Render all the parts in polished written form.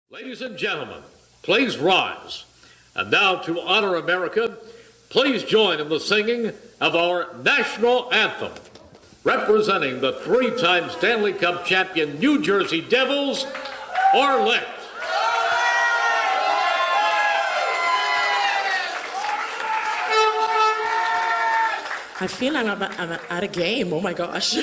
Ladies and gentlemen, please rise. And now to honor America, please join in the singing of our national anthem. Representing the three-time Stanley Cup champion New Jersey Devils, Arlette. I feel like I'm at a game. Oh my gosh.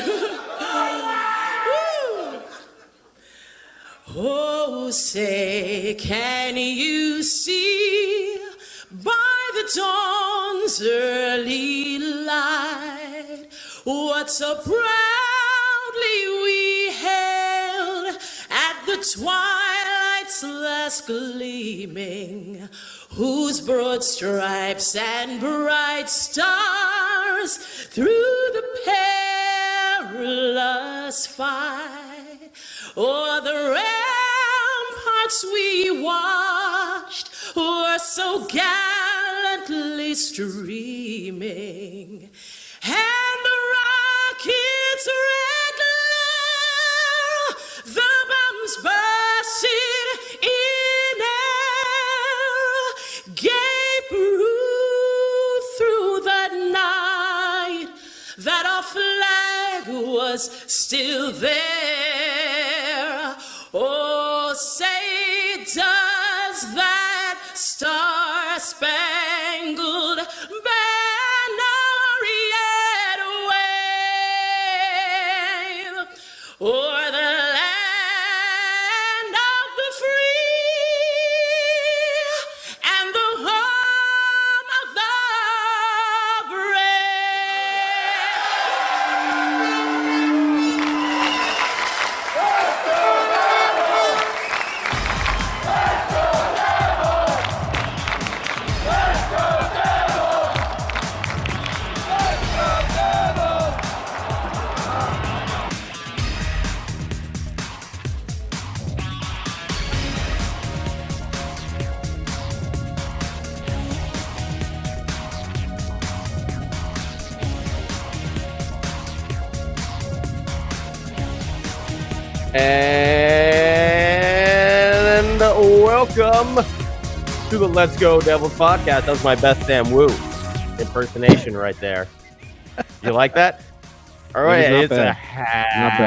Oh, say, can you see by the dawn's early light what so proudly we hailed at the twilight's last gleaming, whose broad stripes and bright stars through the perilous fight o'er the ramparts we watched were so gallantly streaming, and the rocket's red glare, the bombs bursting in air, gave proof through the night that our flag was still there. Oh, say, does that star-spangled banner yet wave o'er the land of the free and the home of the And welcome to the Let's Go Devils podcast. That was my best Sam Wu impersonation right there. You like that? All right, it's a happy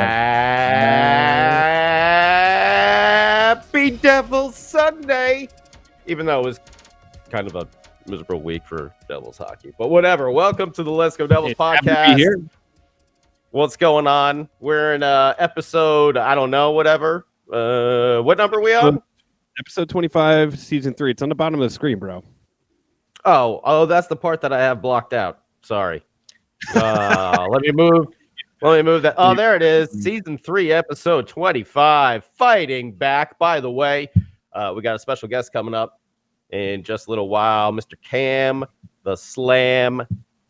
Devils Sunday, even though it was kind of a miserable week for Devils hockey. But whatever. Welcome to the Let's Go Devils podcast. Here. What's going on? We're in episode, I don't know, whatever. What number are we on? Episode 25, season 3. It's on the bottom of the screen, bro. Oh, that's the part that I have blocked out. Sorry. Let me move that. Oh, there it is. Season 3, episode 25. Fighting back. By the way, we got a special guest coming up in just a little while. Mr. Cam, the Slam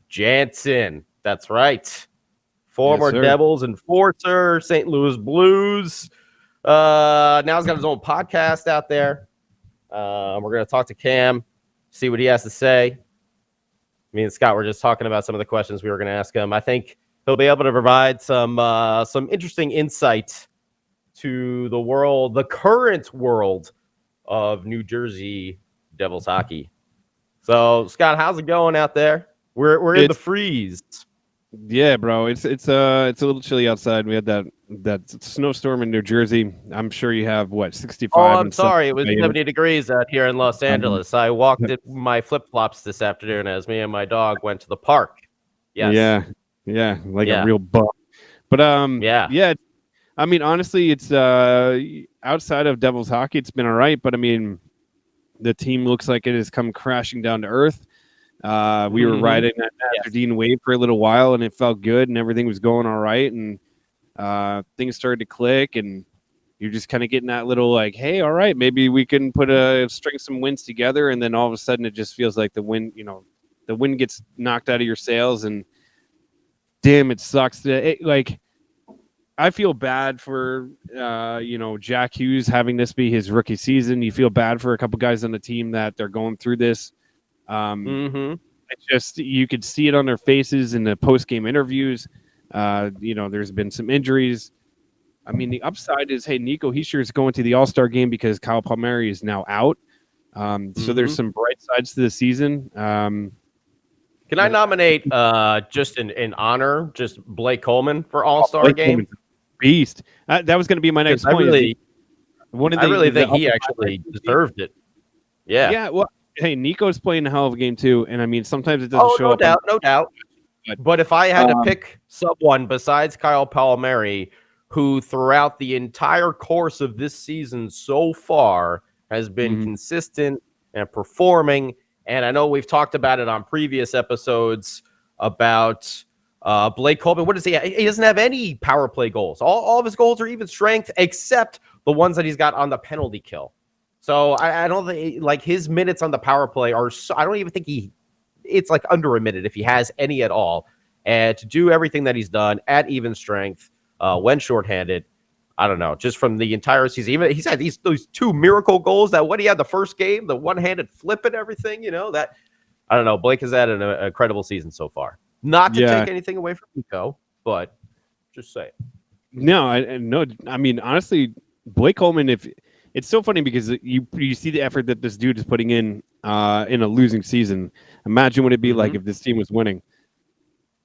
Janssen. That's right. Former Devils enforcer, St. Louis Blues. Now he's got his own podcast out there. We're going to talk to Cam, see what he has to say. Me and Scott were just talking about some of the questions we were going to ask him. I think he'll be able to provide some interesting insight to the world, the current world of New Jersey Devils hockey. So, Scott, how's it going out there? We're in the freeze. Yeah, bro. It's a little chilly outside. We had that snowstorm in New Jersey. I'm sure you have 65. Oh, I'm sorry. It was 70 degrees out here in Los Angeles. I walked in my flip-flops this afternoon as me and my dog went to the park. Yes. Yeah, a real bum. But yeah. I mean, honestly, it's outside of Devils hockey, it's been all right. But I mean, the team looks like it has come crashing down to earth. We were riding that Aberdeen wave for a little while, and it felt good, and everything was going all right, and things started to click, and you're just kind of getting that little like, hey, all right, maybe we can string some wins together, and then all of a sudden it just feels like the wind gets knocked out of your sails, and damn, it sucks. I feel bad for Jack Hughes having this be his rookie season. You feel bad for a couple guys on the team that they're going through this. It's just, you could see it on their faces in the post-game interviews. There's been some injuries. I mean, the upside is, hey, Nico Hischier is going to the All-Star game because Kyle Palmieri is now out. So there's some bright sides to the season. Can I nominate just in honor, just Blake Coleman for All-Star game? Beast. That was going to be my next point. I really think he actually deserved it. Yeah. Yeah. Well, hey, Nico's playing a hell of a game too, and I mean sometimes it doesn't show up. No doubt. But if I had to pick someone besides Kyle Palmieri, who throughout the entire course of this season so far has been consistent and performing, and I know we've talked about it on previous episodes about Blake Coleman. What does he have? He doesn't have any power play goals. All of his goals are even strength, except the ones that he's got on the penalty kill. So I don't think like his minutes on the power play are. I don't even think it's like under a minute if he has any at all. And to do everything that he's done at even strength when shorthanded, I don't know. Just from the entire season, even he's had these 2 miracle goals. That when he had the first game, the one-handed flip and everything. That I don't know. Blake has had an incredible season so far. Not to take anything away from Nico, but just say. No, I mean, honestly, Blake Coleman. If it's so funny because you see the effort that this dude is putting in a losing season. Imagine what it'd be like if this team was winning.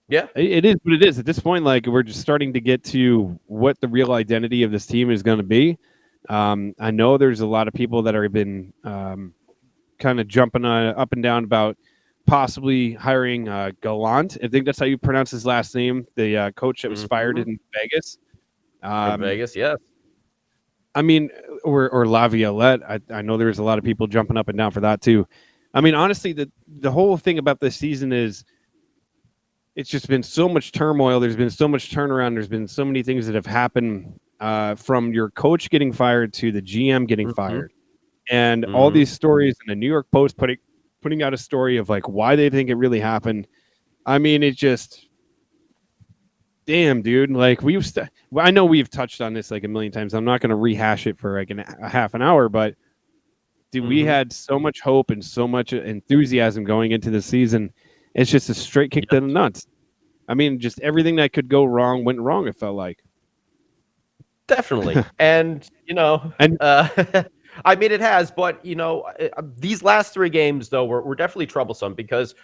Yeah, it is what it is at this point. Like we're just starting to get to what the real identity of this team is going to be. I know there's a lot of people that have been kind of jumping up and down about possibly hiring Gallant. I think that's how you pronounce his last name. The coach that was fired in Vegas. Vegas, yes. I mean, or Laviolette. I know there's a lot of people jumping up and down for that too. I mean, honestly, the whole thing about this season is it's just been so much turmoil. There's been so much turnaround. There's been so many things that have happened from your coach getting fired to the GM getting fired. And all these stories in the New York Post putting out a story of like why they think it really happened. I mean, it just, damn, dude. Like I know we've touched on this like a million times. I'm not going to rehash it for like a half an hour, but dude, we had so much hope and so much enthusiasm going into the season. It's just a straight kick to the nuts. I mean, just everything that could go wrong went wrong, it felt like. Definitely. And, I mean, it has, but, these last 3 games, though, were definitely troublesome because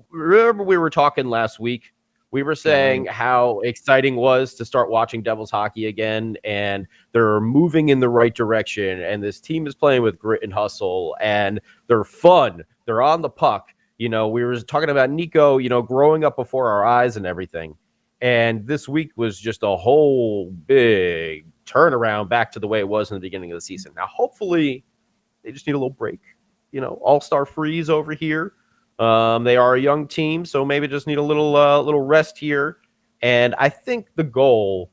remember we were talking last week. We were saying how exciting it was to start watching Devils hockey again, and they're moving in the right direction, and this team is playing with grit and hustle, and they're fun. They're on the puck. We were talking about Nico, growing up before our eyes and everything. And this week was just a whole big turnaround back to the way it was in the beginning of the season. Now, hopefully, they just need a little break. All-Star freeze over here. They are a young team, so maybe just need a little rest here. And I think the goal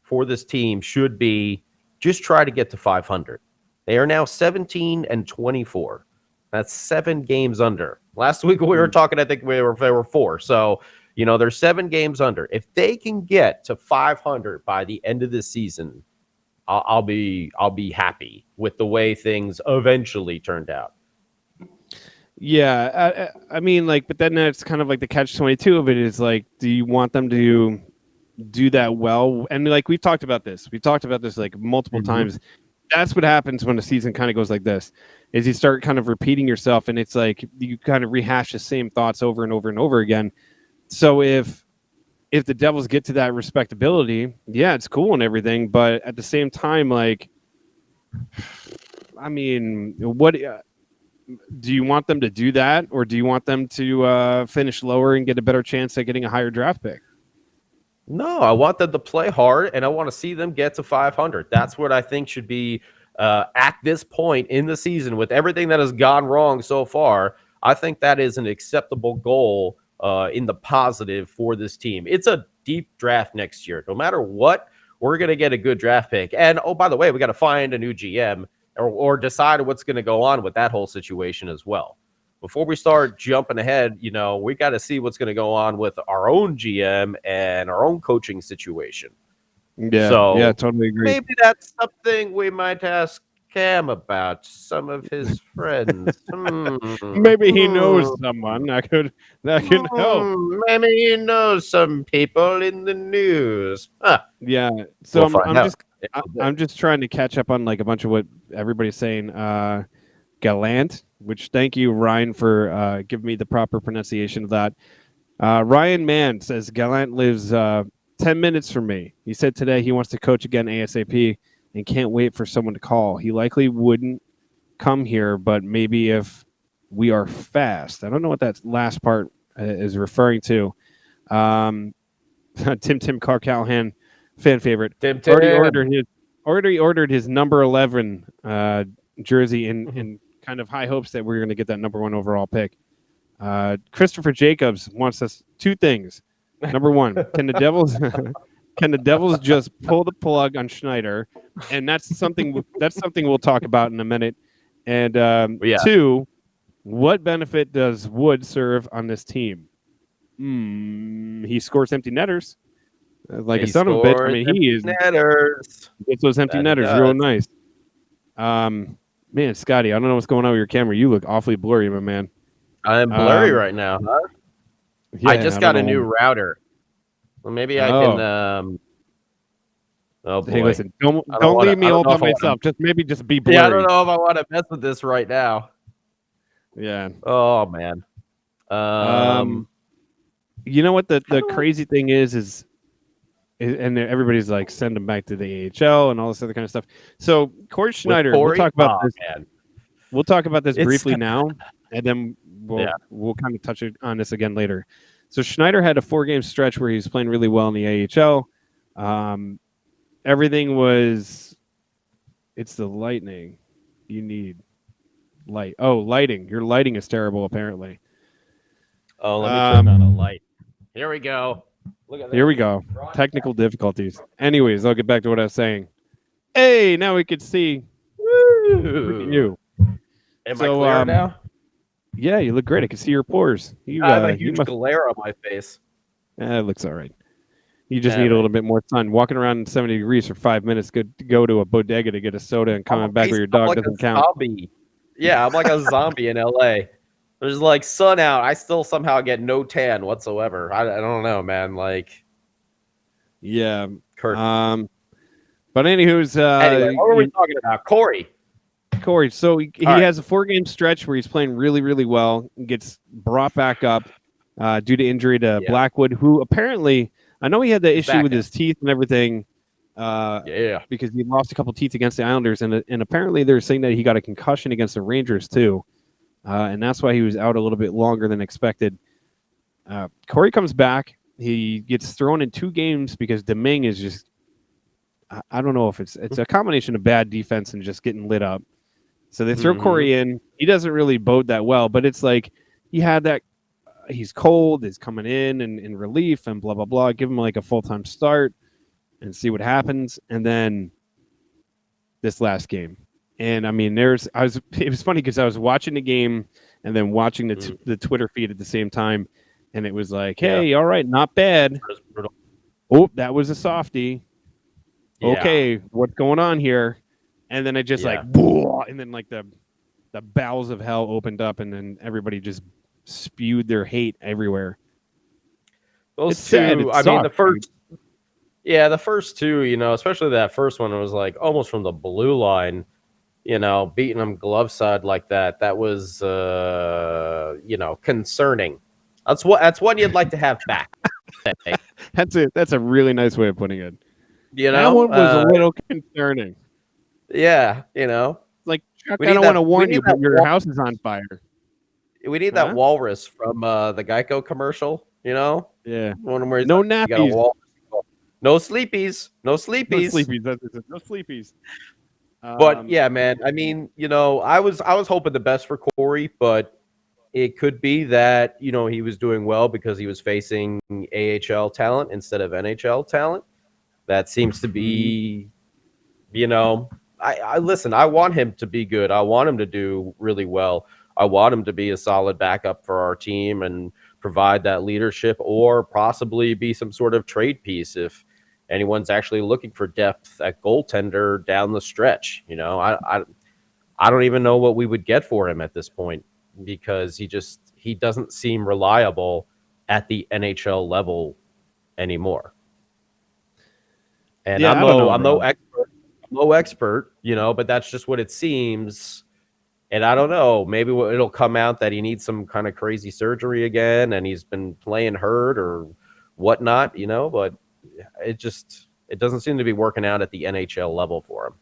for this team should be just try to get to 500. They are now 17-24. That's 7 games under. Last week we were talking, I think they were 4. So, they're 7 games under. If they can get to 500 by the end of this season, I'll be happy with the way things eventually turned out. Yeah, I mean, like, but then that's kind of like the catch-22 of it is like, do you want them to do that well? And like we've talked about this like multiple times. That's what happens when a season kind of goes like this, is you start kind of repeating yourself, and it's like you kind of rehash the same thoughts over and over and over again. So if the Devils get to that respectability, yeah, it's cool and everything, but at the same time, like, I mean, what do you want them to do that, or do you want them to finish lower and get a better chance at getting a higher draft pick? No, I want them to play hard, and I want to see them get to 500. That's what I think should be at this point in the season with everything that has gone wrong so far. I think that is an acceptable goal in the positive for this team. It's a deep draft next year. No matter what, we're going to get a good draft pick. And, oh, by the way, we got to find a new GM or decide what's going to go on with that whole situation as well. Before we start jumping ahead, we got to see what's going to go on with our own GM and our own coaching situation. Yeah, so yeah, totally agree. Maybe that's something we might ask Cam about, some of his friends. Maybe he knows someone that can help. Maybe he knows some people in the news. Yeah, so I'm just I'm just trying to catch up on like a bunch of what everybody's saying. Gallant, which thank you, Ryan, for giving me the proper pronunciation of that. Ryan Mann says Gallant lives 10 minutes from me. He said today he wants to coach again ASAP and can't wait for someone to call. He likely wouldn't come here, but maybe if we are fast. I don't know what that last part is referring to. Tim Clark Callahan, fan favorite. Tim. Already ordered his number 11 jersey in kind of high hopes that we're going to get that number 1 overall pick. Christopher Jacobs wants us 2 things. Number 1, can the Devils just pull the plug on Schneider? And that's something we'll talk about in a minute. And 2, what benefit does Wood serve on this team? He scores empty netters. Like a son of a bitch. I mean, he is netters. Gets those empty netters real nice. Man, Scotty, I don't know what's going on with your camera. You look awfully blurry, my man. I'm blurry right now, huh? Yeah, I just got a new router. Well, maybe I can. Oh boy! Hey, listen, don't leave me all by myself. Just be blurry. Yeah, I don't know if I want to mess with this right now. Yeah. Oh man. You know what the crazy thing is, and everybody's like, send him back to the AHL and all this other kind of stuff. So Corey Schneider, we'll talk about this. Man. We'll talk about this briefly now, and then we'll kind of touch on this again later. So Schneider had a 4-game stretch where he was playing really well in the AHL. Everything was. It's the lightning. You need light. Oh, lighting. Your lighting is terrible, apparently. Oh, let me turn on a light. Here we go. Look at that. Here we go. Technical difficulties. Anyways, I'll get back to what I was saying. Hey, now we can see you. Am I clear now? Yeah, you look great. I can see your pores. I have a huge glare on my face. It looks all right. You just need a little bit more sun. Walking around in 70 degrees for 5 minutes, go to a bodega to get a soda and coming back with your dog doesn't count. Zombie. Yeah, I'm like a zombie in LA. There's like sun out. I still somehow get no tan whatsoever. I don't know, man. Like, yeah. Kurt. But anywho's anyway, what were we talking about? Corey. So he has a 4-game stretch where he's playing really, really well. Gets brought back up due to injury to Blackwood, who apparently, I know he had the issue with his teeth and everything. Because he lost a couple teeth against the Islanders, and apparently they're saying that he got a concussion against the Rangers too. And that's why he was out a little bit longer than expected. Corey comes back. He gets thrown in 2 games because Domingue is just, I don't know if it's a combination of bad defense and just getting lit up. So they throw Corey in. He doesn't really bode that well, but it's like he had that. He's cold. He's coming in relief and blah, blah, blah. Give him like a full-time start and see what happens. And then this last game. And I mean, it was funny because I was watching the game and then watching the Twitter feed at the same time. And it was like, hey, all right, not bad. Oh, that was a softie. Yeah. Okay, what's going on here? And then it just like, and then like the bowels of hell opened up, and then everybody just spewed their hate everywhere. Those two, I mean, the first 2, you know, especially that first one, it was like almost from the blue line, you know, beating them glove side like that. That was, you know, concerning. That's one you'd like to have back. That's a really nice way of putting it. You know, that one was a little concerning. Yeah, you know, like Chuck, I don't want to warn you, but your house is on fire. We need that walrus from the Geico commercial. You know, one where no nappies, no sleepies, no sleepies, no sleepies. But yeah, man. I mean, you know, I was hoping the best for Corey, but it could be that, you know, he was doing well because he was facing AHL talent instead of NHL talent. That seems to be, you know, I listen, I want him to be good. I want him to do really well. I want him to be a solid backup for our team and provide that leadership, or possibly be some sort of trade piece if anyone's actually looking for depth at goaltender down the stretch. You know, I don't even know what we would get for him at this point, because he doesn't seem reliable at the NHL level anymore. And I'm no expert. no expert, but that's just what it seems. And I don't know, maybe it'll come out that he needs some kind of crazy surgery again and he's been playing hurt or whatnot, but it doesn't seem to be working out at the NHL level for him.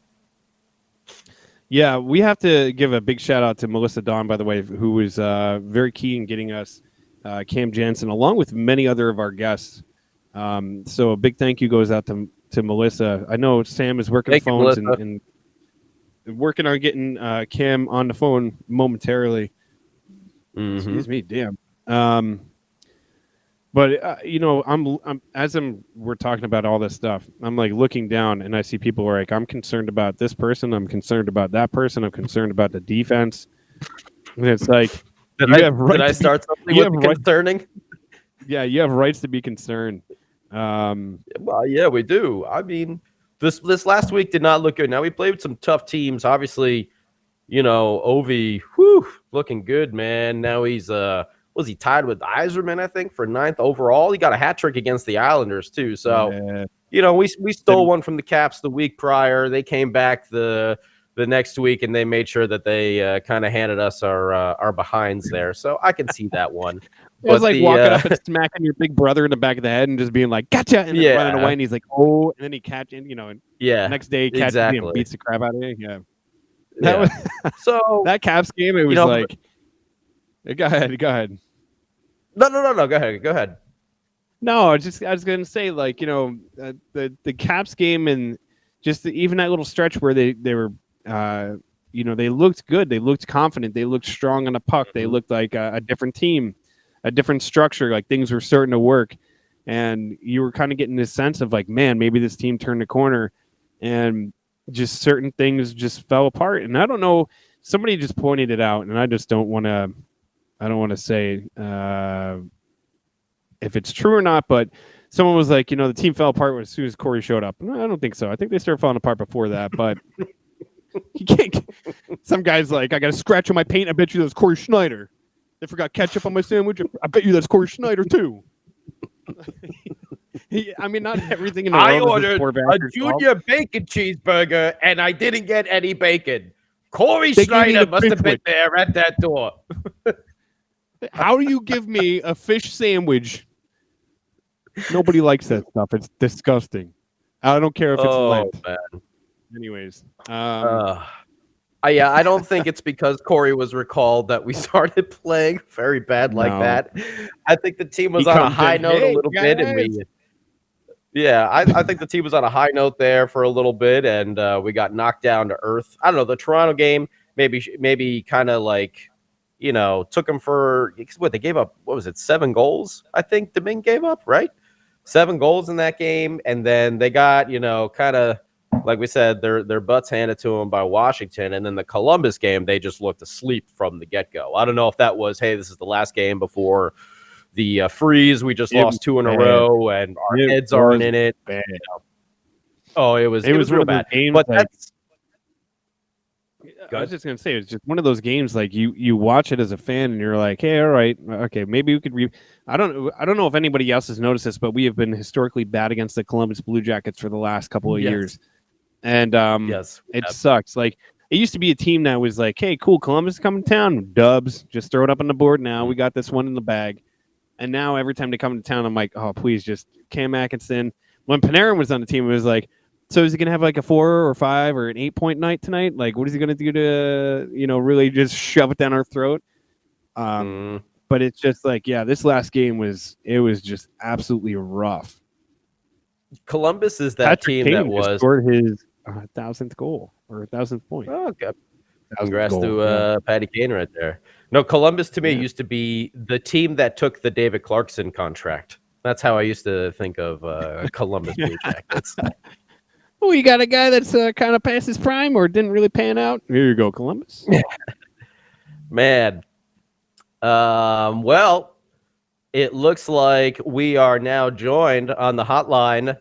Yeah, we have to give a big shout out to Melissa Dawn, by the way, who was very key in getting us Cam Janssen, along with many other of our guests. So a big thank you goes out to Melissa. I know Sam is working phones and working on getting Cam on the phone momentarily. Mm-hmm. Excuse me, damn. But we're talking about all this stuff, I'm like looking down and I see people who are like, I'm concerned about this person, I'm concerned about that person, I'm concerned about the defense. And it's like, did I start something with concerning? Yeah, you have rights to be concerned. Well, yeah, we do. I mean, this last week did not look good. Now we played with some tough teams. Obviously, Ovi, looking good, man. Now he's was he tied with Yzerman, I think, for 9th overall? He got a hat trick against the Islanders too. So, we stole one from the Caps the week prior. They came back the next week and they made sure that they kind of handed us our behinds there. So I can see that one. It was like walking up and smacking your big brother in the back of the head and just being like, gotcha, and then running away. And he's like, oh, and then he catches, and next day he catches me and beats the crap out of you. Yeah. That was, so that Caps game, it was like, go ahead. No. Go ahead. No, I was going to say, like, the Caps game and just even that little stretch where they were, they looked good. They looked confident. They looked strong on the puck. They looked like a different team, a different structure. Like things were starting to work. And you were kind of getting this sense of like, man, maybe this team turned a corner and just certain things just fell apart. And I don't know, somebody just pointed it out and I just don't want to say if it's true or not, but someone was like, the team fell apart as soon as Corey showed up. No, I don't think so. I think they started falling apart before that, but you can't. Some guy's like, I got a scratch on my paint. I bet you that's Corey Schneider. They forgot ketchup on my sandwich. I bet you that's Corey Schneider too. I mean, not everything in the world. I ordered a junior bacon cheeseburger and I didn't get any bacon. Corey Schneider must have been there at that door. How do you give me a fish sandwich? Nobody likes that stuff. It's disgusting. I don't care if it's Lent. Man. Anyways. I don't think it's because Corey was recalled that we started playing very bad like that. I think the team was on a high note a little bit. I think the team was on a high note there for a little bit, and we got knocked down to earth. I don't know, the Toronto game maybe kind of like, took them for what they gave up. What was it? 7 goals, I think Domingue gave up, right? 7 goals in that game. And then they got, kind of, like we said, their butts handed to them by Washington. And then the Columbus game, they just looked asleep from the get-go. I don't know if that was, hey, this is the last game before the freeze. We just lost 2 in a row and our heads aren't in it. Oh, it was real bad. But that's... I was just gonna say, it's just one of those games like you watch it as a fan and you're like, hey, all right, okay, maybe we could I don't know if anybody else has noticed this, but we have been historically bad against the Columbus Blue Jackets for the last couple of years. And it sucks. Like it used to be a team that was like, hey, cool, Columbus is coming to town, dubs, just throw it up on the board now. We got this one in the bag. And now every time they come to town, I'm like, oh, please, just Cam Atkinson. When Panarin was on the team, it was like, so is he going to have like a 4 or 5 or an 8-point night tonight? Like, what is he going to do to, really just shove it down our throat? But it's just like, this last game was just absolutely rough. Columbus is that team that was scored his 1,000th goal or 1,000th point. Oh, okay. Congrats to Patty Kane right there. No, Columbus to me used to be the team that took the David Clarkson contract. That's how I used to think of Columbus Blue Jackets. Oh, you got a guy that's kind of past his prime or didn't really pan out? Here you go, Columbus. Man. Well, it looks like we are now joined on the hotline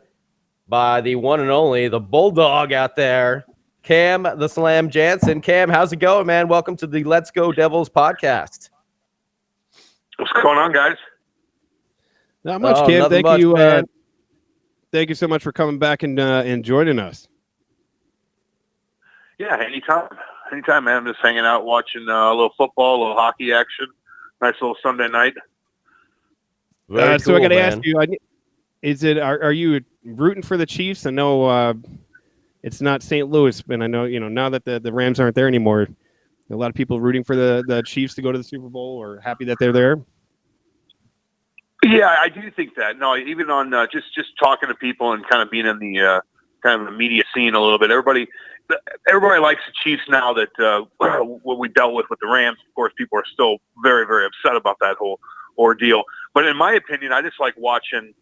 by the one and only, the Bulldog out there, Cam the Slam Janssen. Cam, how's it going, man? Welcome to the Let's Go Devils podcast. What's going on, guys? Not much, Cam. Thank you. Thank you so much for coming back and joining us. Yeah, anytime. Anytime, man. I'm just hanging out, watching a little football, a little hockey action. Nice little Sunday night. Very so cool, I got to man. ask you, are you rooting for the Chiefs? I know it's not St. Louis, but I know, now that the Rams aren't there anymore, a lot of people rooting for the Chiefs to go to the Super Bowl or happy that they're there. Yeah, I do think that. No, even on just talking to people and kind of being in the kind of the media scene a little bit, everybody likes the Chiefs now that what we dealt with the Rams. Of course, people are still very, very upset about that whole ordeal. But in my opinion, I just like watching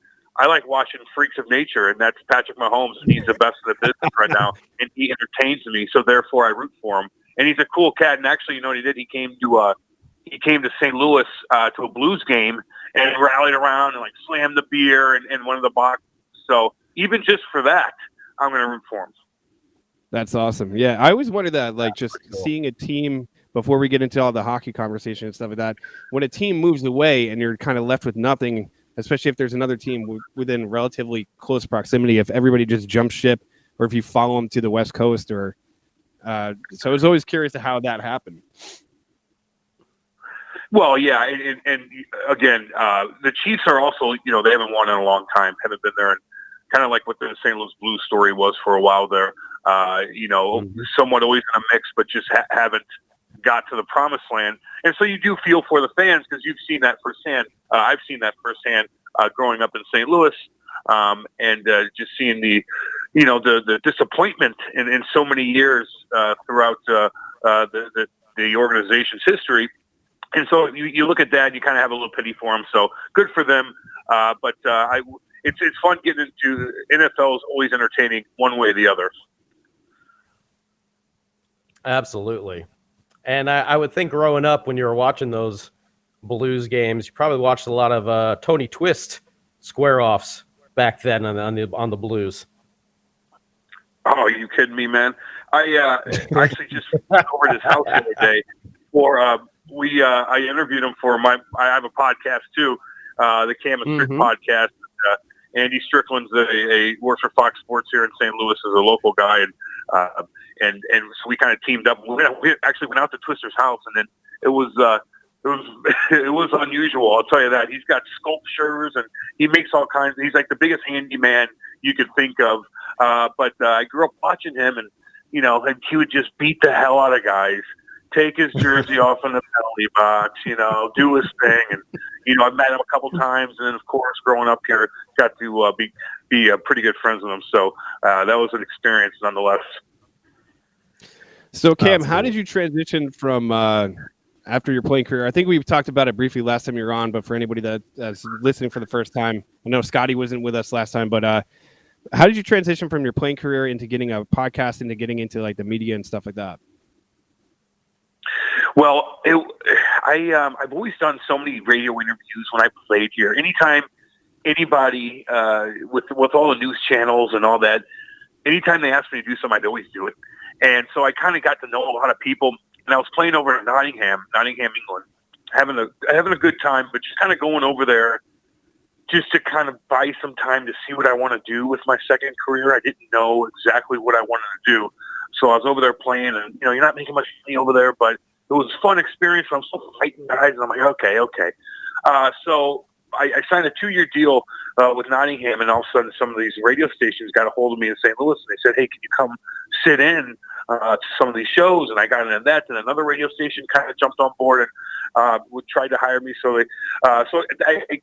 freaks of nature, and that's Patrick Mahomes. He's the best in the business right now, and he entertains me. So therefore, I root for him. And he's a cool cat. And actually, you know what he did? He came to St. Louis to a Blues game and rallied around and like slammed the beer in one of the boxes. So even just for that, I'm going to root for him. That's awesome. Yeah, I always wondered that, like just seeing a team before we get into all the hockey conversation and stuff like that, when a team moves away and you're kind of left with nothing, especially if there's another team within relatively close proximity, if everybody just jumps ship or if you follow them to the West Coast or so I was always curious to how that happened. Well, yeah, and again, the Chiefs are also, they haven't won in a long time, haven't been there, and kind of like what the St. Louis Blues story was for a while there. Somewhat always in a mix, but just haven't got to the promised land. And so you do feel for the fans because you've seen that firsthand. I've seen that firsthand growing up in St. Louis, and just seeing the disappointment in so many years throughout the organization's history. And so you look at that and you kind of have a little pity for them. So good for them. But it's fun getting into NFL is always entertaining one way or the other. Absolutely. And I would think growing up when you were watching those Blues games, you probably watched a lot of Tony Twist square-offs back then on the Blues. Oh, are you kidding me, man? I actually just went over to his house the other day for I interviewed him for I have a podcast too, the Cam and Strick podcast. Andy Strickland's works for Fox Sports here in St. Louis as a local guy, and so we kind of teamed up. We actually went out to Twister's house, and then it was unusual. I'll tell you that. He's got sculptures and he makes all kinds. He's like the biggest handyman you could think of. But I grew up watching him, and and he would just beat the hell out of guys. Take his jersey off in the penalty box, do his thing. And, I met him a couple times. And then, of course, growing up here, got to be pretty good friends with him. So that was an experience nonetheless. So, Cam, how did you transition from after your playing career? I think we've talked about it briefly last time you were on, but for anybody that's listening for the first time, I know Scotty wasn't with us last time, but how did you transition from your playing career into getting a podcast, into getting into like the media and stuff like that? Well, I've always done so many radio interviews when I played here. Anytime anybody with all the news channels and all that, anytime they asked me to do something, I'd always do it. And so I kind of got to know a lot of people. And I was playing over in Nottingham, England, having a good time, but just kind of going over there just to kind of buy some time to see what I want to do with my second career. I didn't know exactly what I wanted to do. So I was over there playing, and you're not making much money over there, but it was a fun experience. I'm still fighting guys, and I'm like, okay. So I signed a 2-year deal with Nottingham, and all of a sudden some of these radio stations got a hold of me in St. Louis, and they said, hey, can you come sit in to some of these shows? And I got into that, and another radio station kind of jumped on board and tried to hire me. So I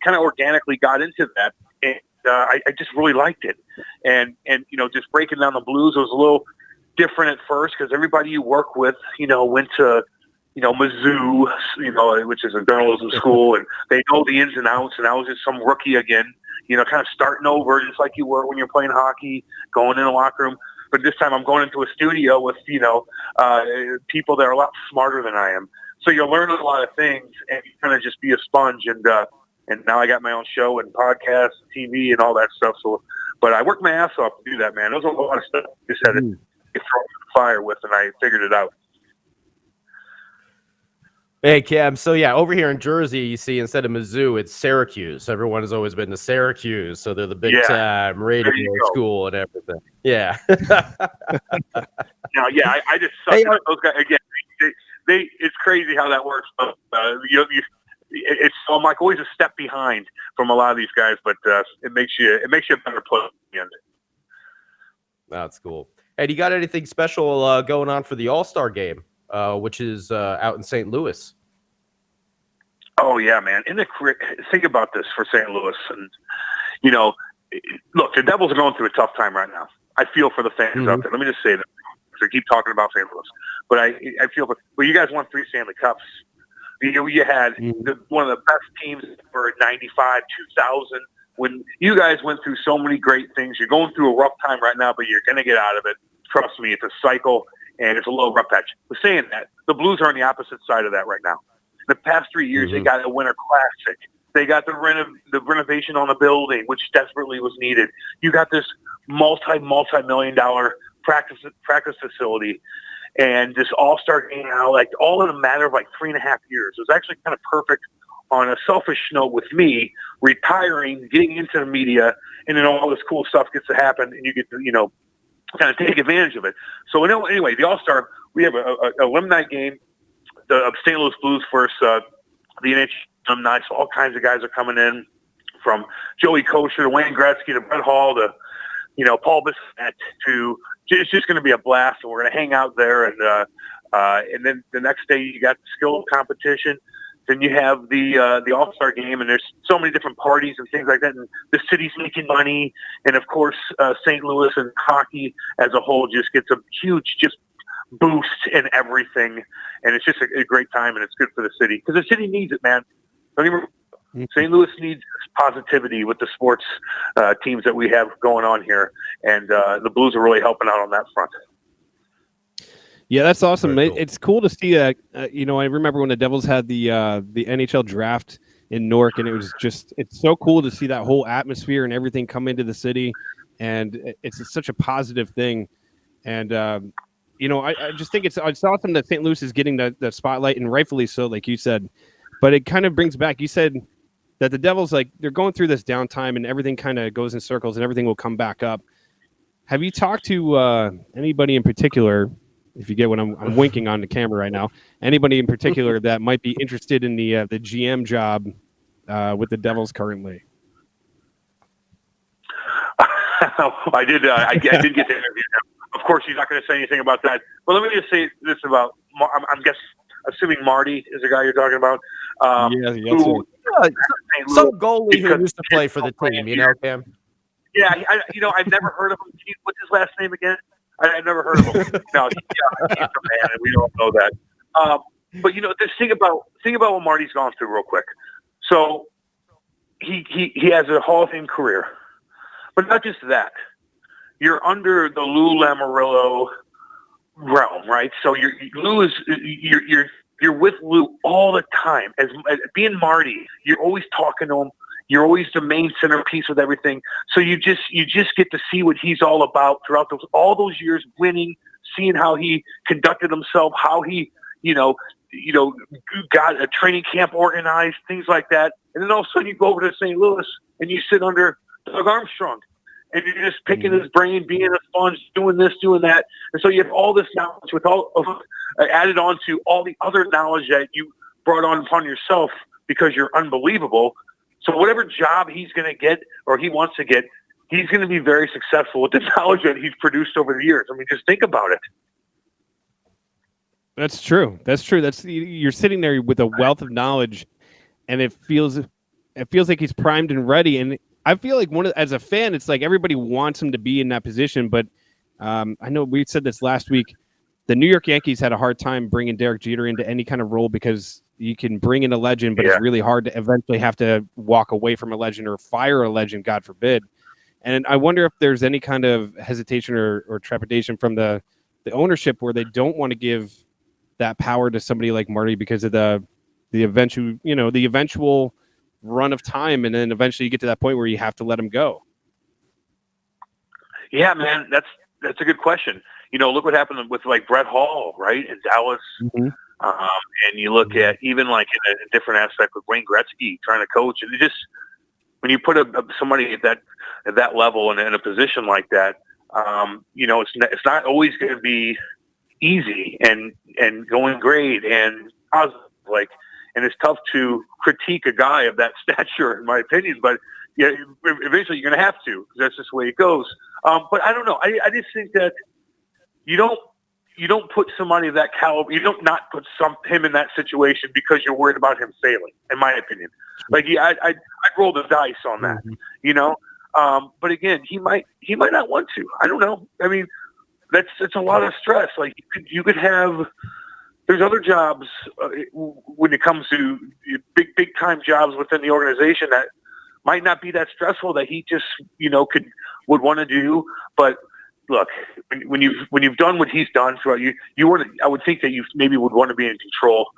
kind of organically got into that, and I just really liked it. And just breaking down the Blues was a little different at first because everybody you work with, went to Mizzou, which is a journalism school, and they know the ins and outs, and I was just some rookie again, kind of starting over just like you were when you're playing hockey, going in a locker room. But this time I'm going into a studio with, people that are a lot smarter than I am. So you're learning a lot of things, and you kind of just be a sponge. And now I got my own show and podcast, TV, and all that stuff. So, but I worked my ass off to do that, man. There was a lot of stuff I just had to get thrown in the fire with, and I figured it out. Hey, Cam. So, yeah, over here in Jersey, you see, instead of Mizzou, it's Syracuse. Everyone has always been to Syracuse, so they're the big-time radio school and everything. Yeah. Now, yeah, I just suck. Those guys again. It's crazy how that works. But, I'm like always a step behind from a lot of these guys, but it makes you a better player at the end. That's cool. Hey, do you got anything special going on for the All-Star game, which is out in St. Louis? Oh yeah, man. Think about this for St. Louis, and look, the Devils are going through a tough time right now. I feel for the fans out there. Let me just say that. So I keep talking about St. Louis, but I feel well. You guys won 3 Stanley Cups. You had one of the best teams for '95, 2000. When you guys went through so many great things, you're going through a rough time right now, but you're going to get out of it. Trust me, it's a cycle, and it's a little rough patch. But saying that, the Blues are on the opposite side of that right now. The past 3 years, they got a Winter Classic. They got the renovation on the building, which desperately was needed. You got this multi-million-dollar practice facility, and this All-Star game now, like all in a matter of like 3.5 years. It was actually kind of perfect on a selfish note with me retiring, getting into the media, and then all this cool stuff gets to happen, and you get to, kind of take advantage of it. So anyway, the All-Star, we have a alumni game, the St. Louis Blues versus the NHL alumni. So all kinds of guys are coming in, from Joey Kosher to Wayne Gretzky to Brett Hall to, Paul Bissonnette to, it's just going to be a blast, and we're going to hang out there. And then the next day you got the skill competition. Then you have the All-Star game, and there's so many different parties and things like that. And the city's making money, and of course, St. Louis and hockey as a whole just gets a huge boost in everything. And it's just a great time, and it's good for the city because the city needs it, man. St. Louis needs positivity with the sports teams that we have going on here, and the Blues are really helping out on that front. Yeah, that's awesome. Cool. It's cool to see that. I remember when the Devils had the NHL draft in Newark, and it's so cool to see that whole atmosphere and everything come into the city, and it's such a positive thing. And I just think it's awesome that St. Louis is getting the spotlight, and rightfully so, like you said. But it kind of brings back, you said that the Devils, like, they're going through this downtime, and everything kind of goes in circles, and everything will come back up. Have you talked to anybody in particular? If you get what I'm winking on the camera right now, anybody in particular that might be interested in the GM job with the Devils currently? I did. I did get to interview him. Of course, he's not going to say anything about that. But let me just say this about. I'm assuming Marty is the guy you're talking about. Some goalie who used to play for the team. Cam. Yeah, I've never heard of him. What's his last name again? I've never heard of him. No, he's a man, and we don't know that. But just think about what Marty's gone through real quick. So he has a Hall of Fame career, but not just that. You're under the Lou Lamoriello realm, right? So you're with Lou all the time. As being Marty, you're always talking to him. You're always the main centerpiece with everything. So you just get to see what he's all about throughout all those years, winning, seeing how he conducted himself, how he, got a training camp organized, things like that. And then all of a sudden you go over to St. Louis and you sit under Doug Armstrong, and you're just picking his brain, being a sponge, doing this, doing that. And so you have all this knowledge with all of added on to all the other knowledge that you brought on upon yourself because you're unbelievable. So whatever job he's going to get or he wants to get, he's going to be very successful with the knowledge that he's produced over the years. I mean, just think about it. That's true. You're sitting there with a wealth of knowledge, and it feels like he's primed and ready. And I feel like as a fan, it's like everybody wants him to be in that position. But I know we said this last week. The New York Yankees had a hard time bringing Derek Jeter into any kind of role because you can bring in a legend, but it's really hard to eventually have to walk away from a legend or fire a legend, God forbid. And I wonder if there's any kind of hesitation or trepidation from the ownership where they don't want to give that power to somebody like Marty because of the eventual run of time, and then eventually you get to that point where you have to let him go. Yeah, man, that's a good question. Look what happened with like Brett Hall, right, in Dallas. Mm-hmm. And you look at even like in a different aspect with Wayne Gretzky trying to coach, and it just when you put somebody at that level and in a position like that, it's not always going to be easy and going great and positive. Like, and it's tough to critique a guy of that stature, in my opinion. But yeah, eventually you're going to have to, because that's just the way it goes. But I don't know. I just think that you don't put somebody of that caliber. You don't not put him in that situation because you're worried about him failing. In my opinion, like I'd roll the dice on that. You know. But again, he might not want to. I don't know. I mean, it's a lot of stress. Like you could have. There's other jobs when it comes to big time jobs within the organization that might not be that stressful that he just would want to do. But look, when you've done what he's done throughout I would think that you maybe would want to be in control.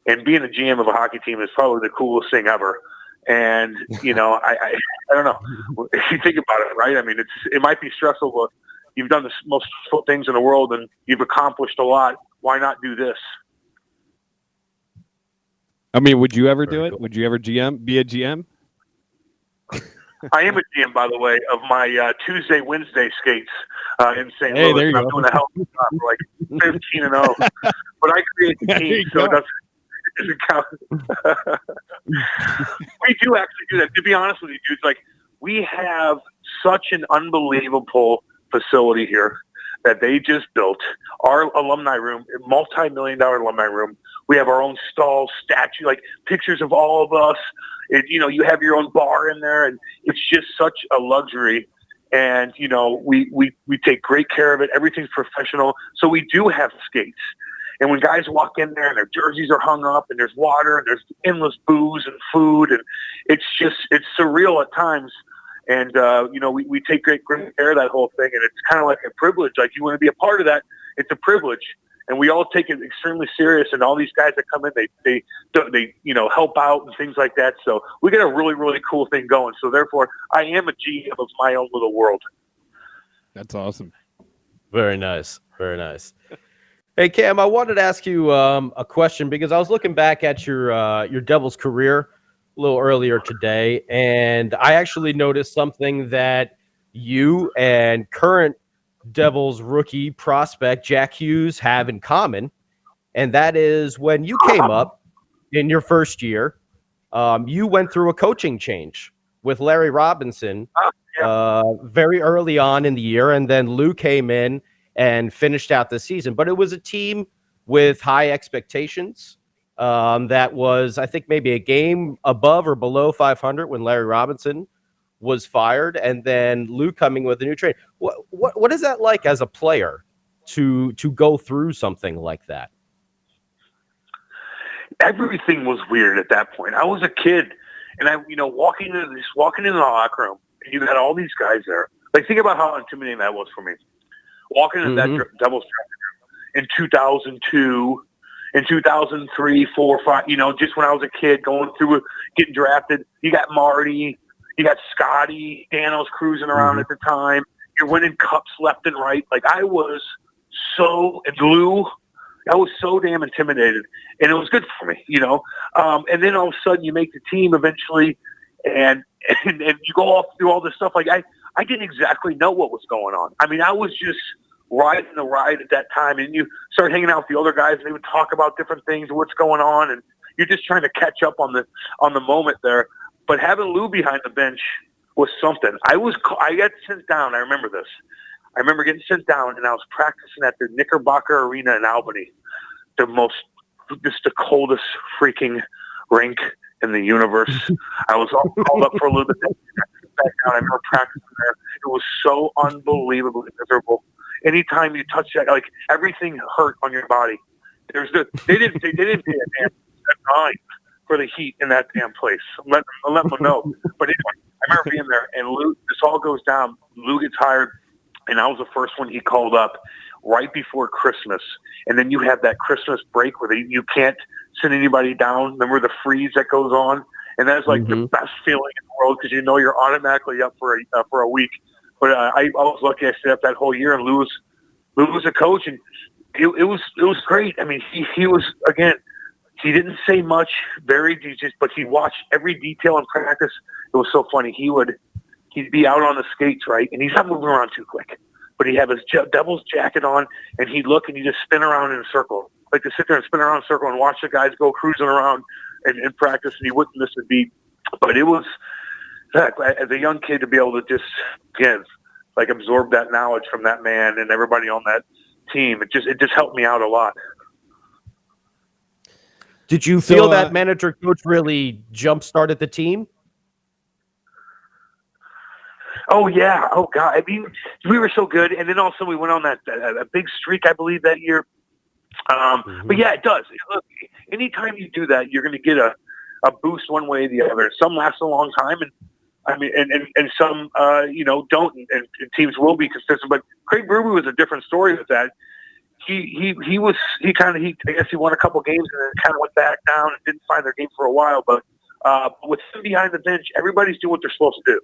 And being a GM of a hockey team is probably the coolest thing ever. And I don't know if you think about it, right? I mean, it might be stressful, but you've done the most stressful things in the world and you've accomplished a lot. Why not do this? I mean, would you ever do it? Would you ever be a GM? I am a GM, by the way, of my Tuesday, Wednesday skates in St. Louis. There you I'm doing a hell of a job, like 15-0. But I create the team, so it doesn't count. We do actually do that. To be honest with you, dudes, like we have such an unbelievable facility here that they just built. Our alumni room, multi-million-dollar alumni room. We have our own stall, statue, like pictures of all of us. You have your own bar in there, and it's just such a luxury. And we take great care of it. Everything's professional. So we do have skates. And when guys walk in there and their jerseys are hung up and there's water and there's endless booze and food, and it's surreal at times. And, we take great care of that whole thing. And it's kind of like a privilege. Like you want to be a part of that. It's a privilege. And we all take it extremely serious. And all these guys that come in, they help out and things like that. So we got a really, really cool thing going. So therefore, I am a GM of my own little world. That's awesome. Very nice. Very nice. Hey, Cam, I wanted to ask you a question because I was looking back at your Devils career a little earlier today, and I actually noticed something that you and current Devils rookie prospect Jack Hughes have in common, and that is when you came up in your first year, you went through a coaching change with Larry Robinson very early on in the year, and then Lou came in and finished out the season. But it was a team with high expectations. That was, I think, maybe a game above or below 500 when Larry Robinson was fired, and then Lou coming with a new trade. What is that like as a player to go through something like that? Everything was weird at that point. I was a kid, and I, walking into the locker room, and you had all these guys there. Like, think about how intimidating that was for me. Walking into that Devils dressing room in 2002, in 2003, 4, 5, just when I was a kid going through, getting drafted. You got Marty, you got Scotty, Dano's cruising around at the time. You're winning cups left and right. Like and Lou, I was so damn intimidated, and it was good for me, And then all of a sudden, you make the team eventually, and you go off through all this stuff. Like I didn't exactly know what was going on. I mean, I was just riding the ride at that time, and you start hanging out with the other guys, and they would talk about different things, what's going on, and you're just trying to catch up on the moment there. But having Lou behind the bench was something. I got sent down. I remember this. I remember getting sent down, and I was practicing at the Knickerbocker Arena in Albany, just the coldest freaking rink in the universe. I was all called up for a little bit. Back down. I remember practicing there. It was so unbelievably miserable. Anytime you touch that, like everything hurt on your body. They didn't pay a damn dime for the heat in that damn place. I'll let them know. But anyway, I remember being there, and Lou. This all goes down. Lou gets hired, and I was the first one he called up right before Christmas. And then you have that Christmas break where you can't send anybody down. Remember the freeze that goes on, and that's like the best feeling in the world because you're automatically up for a week. But I was lucky I stayed up that whole year, and Lou was a coach, and it was great. I mean, he was, again, he didn't say much, but he watched every detail in practice. It was so funny. He'd be out on the skates, right, and he's not moving around too quick. but he'd have his Devil's jacket on, and he'd look and he'd just spin around in a circle, like to sit there and spin around in a circle and watch the guys go cruising around and practice, and he wouldn't miss a beat. But it was, as a young kid, to be able to just, again, like absorb that knowledge from that man and everybody on that team, it just helped me out a lot. Did you feel that manager coach really jump-started the team? Oh, yeah. Oh, God. I mean, we were so good. And then also we went on that a big streak, I believe, that year. But, yeah, it does. Look, anytime you do that, you're going to get a boost one way or the other. Some last a long time, and I mean, and some, don't, and teams will be consistent. But Craig Berube was a different story with that. I guess he won a couple games and then kind of went back down and didn't find their game for a while. But with him behind the bench, everybody's doing what they're supposed to do.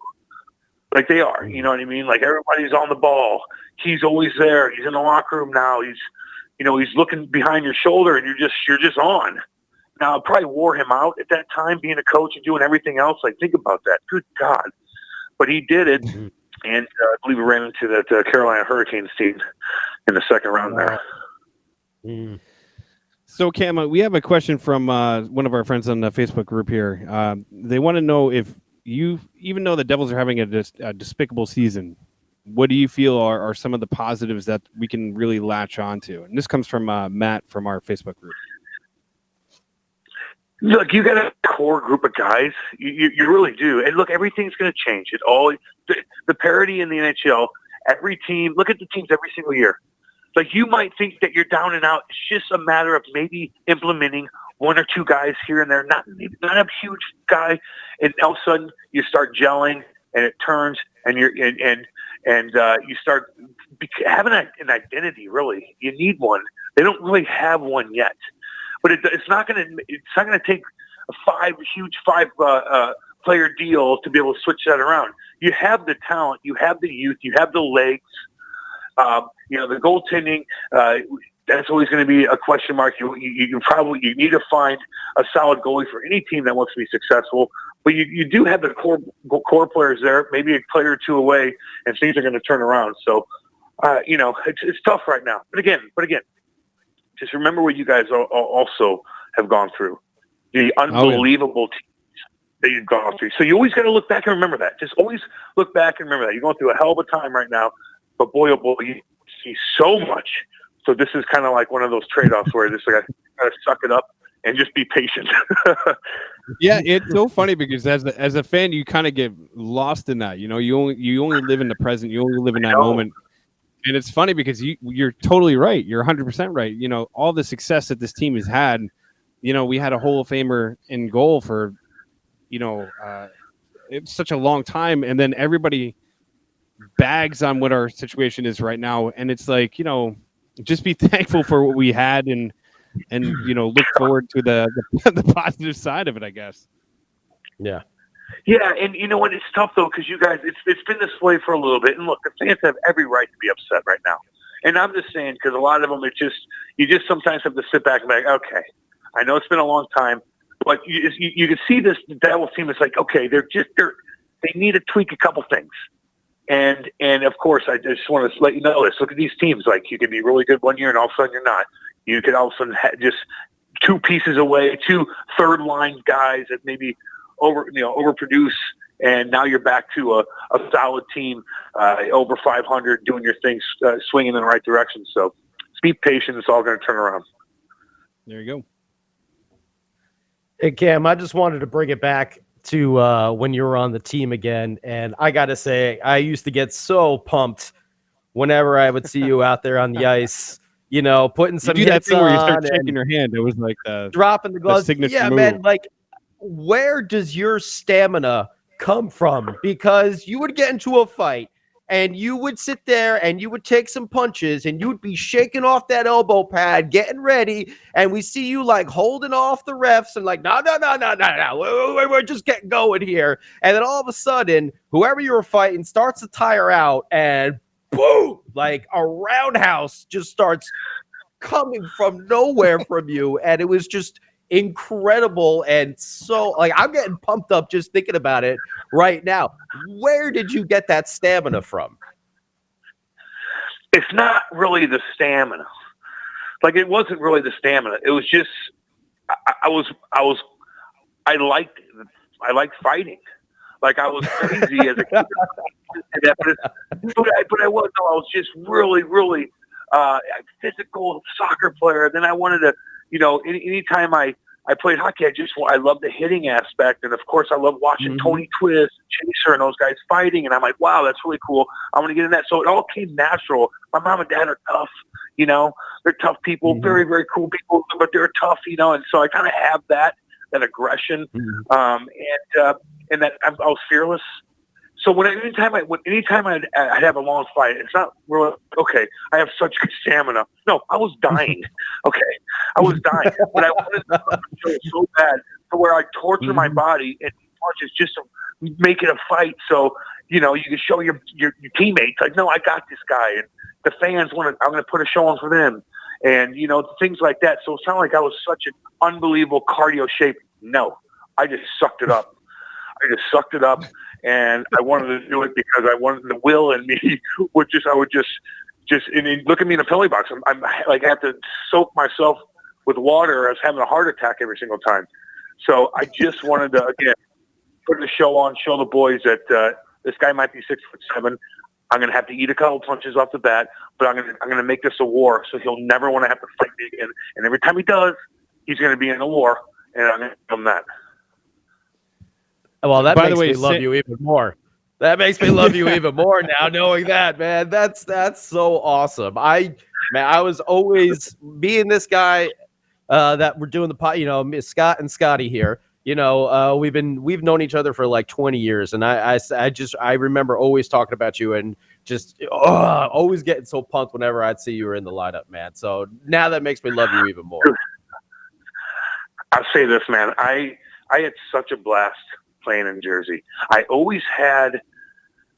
Like they are, you know what I mean? Like everybody's on the ball. He's always there. He's in the locker room now. He's looking behind your shoulder, and you're just on. Now, it probably wore him out at that time, being a coach and doing everything else. Like, think about that. Good God. But he did it, and I believe we ran into that Carolina Hurricanes team in the second round there. So, Cam, we have a question from one of our friends on the Facebook group here. They want to know if even though the Devils are having a despicable season, what do you feel are some of the positives that we can really latch on to? And this comes from Matt from our Facebook group. Look, you got a core group of guys. You really do. And look, everything's going to change. The parity in the NHL, every team, look at the teams every single year. Like, you might think that you're down and out. It's just a matter of maybe implementing one or two guys here and there, not a huge guy. And all of a sudden you start gelling and it turns and you start having an identity. Really, you need one. They don't really have one yet. But it's not going to take a five player deal to be able to switch that around. You have the talent, you have the youth, you have the legs. The goaltending. That's always going to be a question mark. You need to find a solid goalie for any team that wants to be successful. But you do have the core players there, maybe a player or two away, and things are going to turn around. So, it's tough right now. But again. Just remember what you guys also have gone through. The unbelievable teams that you've gone through. So you always got to look back and remember that. Just always look back and remember that. You're going through a hell of a time right now, but boy, oh boy, you see so much. So this is kind of like one of those trade-offs where just got to suck it up and just be patient. Yeah, it's so funny because as a fan, you kind of get lost in that. You only live in the present. You only live in that moment. And it's funny because you're totally right. You're 100% right. All the success that this team has had, we had a Hall of Famer in goal for, it's such a long time. And then everybody bags on what our situation is right now. And it's like, just be thankful for what we had and look forward to the positive side of it, I guess. Yeah. Yeah, and you know what? It's tough, though, because you guys, it's been this way for a little bit. And look, the fans have every right to be upset right now. And I'm just saying, because a lot of them, you just sometimes have to sit back and be like, okay, I know it's been a long time, but you can see this Devils team. It's like, okay, they need to tweak a couple things. And of course, I just want to let you know this. Look at these teams. Like, you can be really good one year, and all of a sudden you're not. You could all of a sudden just two pieces away, two third-line guys that maybe overproduce, and now you're back to a solid team, over 500, doing your things, swinging in the right direction. So just be patient. It's all going to turn around. There you go. Hey, Cam, I just wanted to bring it back to when you were on the team again. And I got to say, I used to get so pumped whenever I would see you out there on the ice, putting some hits that thing on where you start shaking your hand. It was like dropping the gloves. Signature move. Man, like, where does your stamina come from? Because you would get into a fight and you would sit there and you would take some punches and you would be shaking off that elbow pad, getting ready. And we see you like holding off the refs and like, no. We're just getting going here. And then all of a sudden, whoever you were fighting starts to tire out and boom, like a roundhouse just starts coming from nowhere from you. And it was just incredible. And so, like, I'm getting pumped up just thinking about it right now. Where did you get that stamina from? it's not really the stamina. Like, it wasn't really the stamina. It was just I liked fighting. Like, I was crazy as a kid. But I was just really, really physical soccer player. Then I wanted to, anytime I played hockey, I loved the hitting aspect. And of course I love watching Tony Twist, Chaser, and those guys fighting. And I'm like, wow, that's really cool. I want to get in that. So it all came natural. My mom and dad are tough, they're tough people, very, very cool people, but they're tough, and so I kind of have that aggression. And that I was fearless. So anytime I'd have a long fight, it's not really, okay, I have such good stamina. No, I was dying. Okay, I was dying. But I wanted to show so bad to where I torture my body and punches just to make it a fight. So, you can show your teammates, like, no, I got this guy. And the fans I'm going to put a show on for them. And, things like that. So it sounded like I was such an unbelievable cardio shape. No, I just sucked it up. And I wanted to do it because I wanted the will in me I would just and look at me in a penalty box. I'm like, I have to soak myself with water. I was having a heart attack every single time. So I just wanted to, again, put the show on, show the boys that this guy might be 6'7". I'm going to have to eat a couple punches off the bat, but I'm going to make this a war. So he'll never want to have to fight me again. And every time he does, he's going to be in a war, and I'm going to give him that. Well, that makes me love you even more. That makes me love you even more now, knowing that, man. That's so awesome. I was always being this guy that we're doing the pod. Scott and Scotty here. We've known each other for like 20 years, and I remember always talking about you and just always getting so pumped whenever I'd see you were in the lineup, man. So now that makes me love you even more. I'll say this, man. I had such a blast playing in Jersey. I always had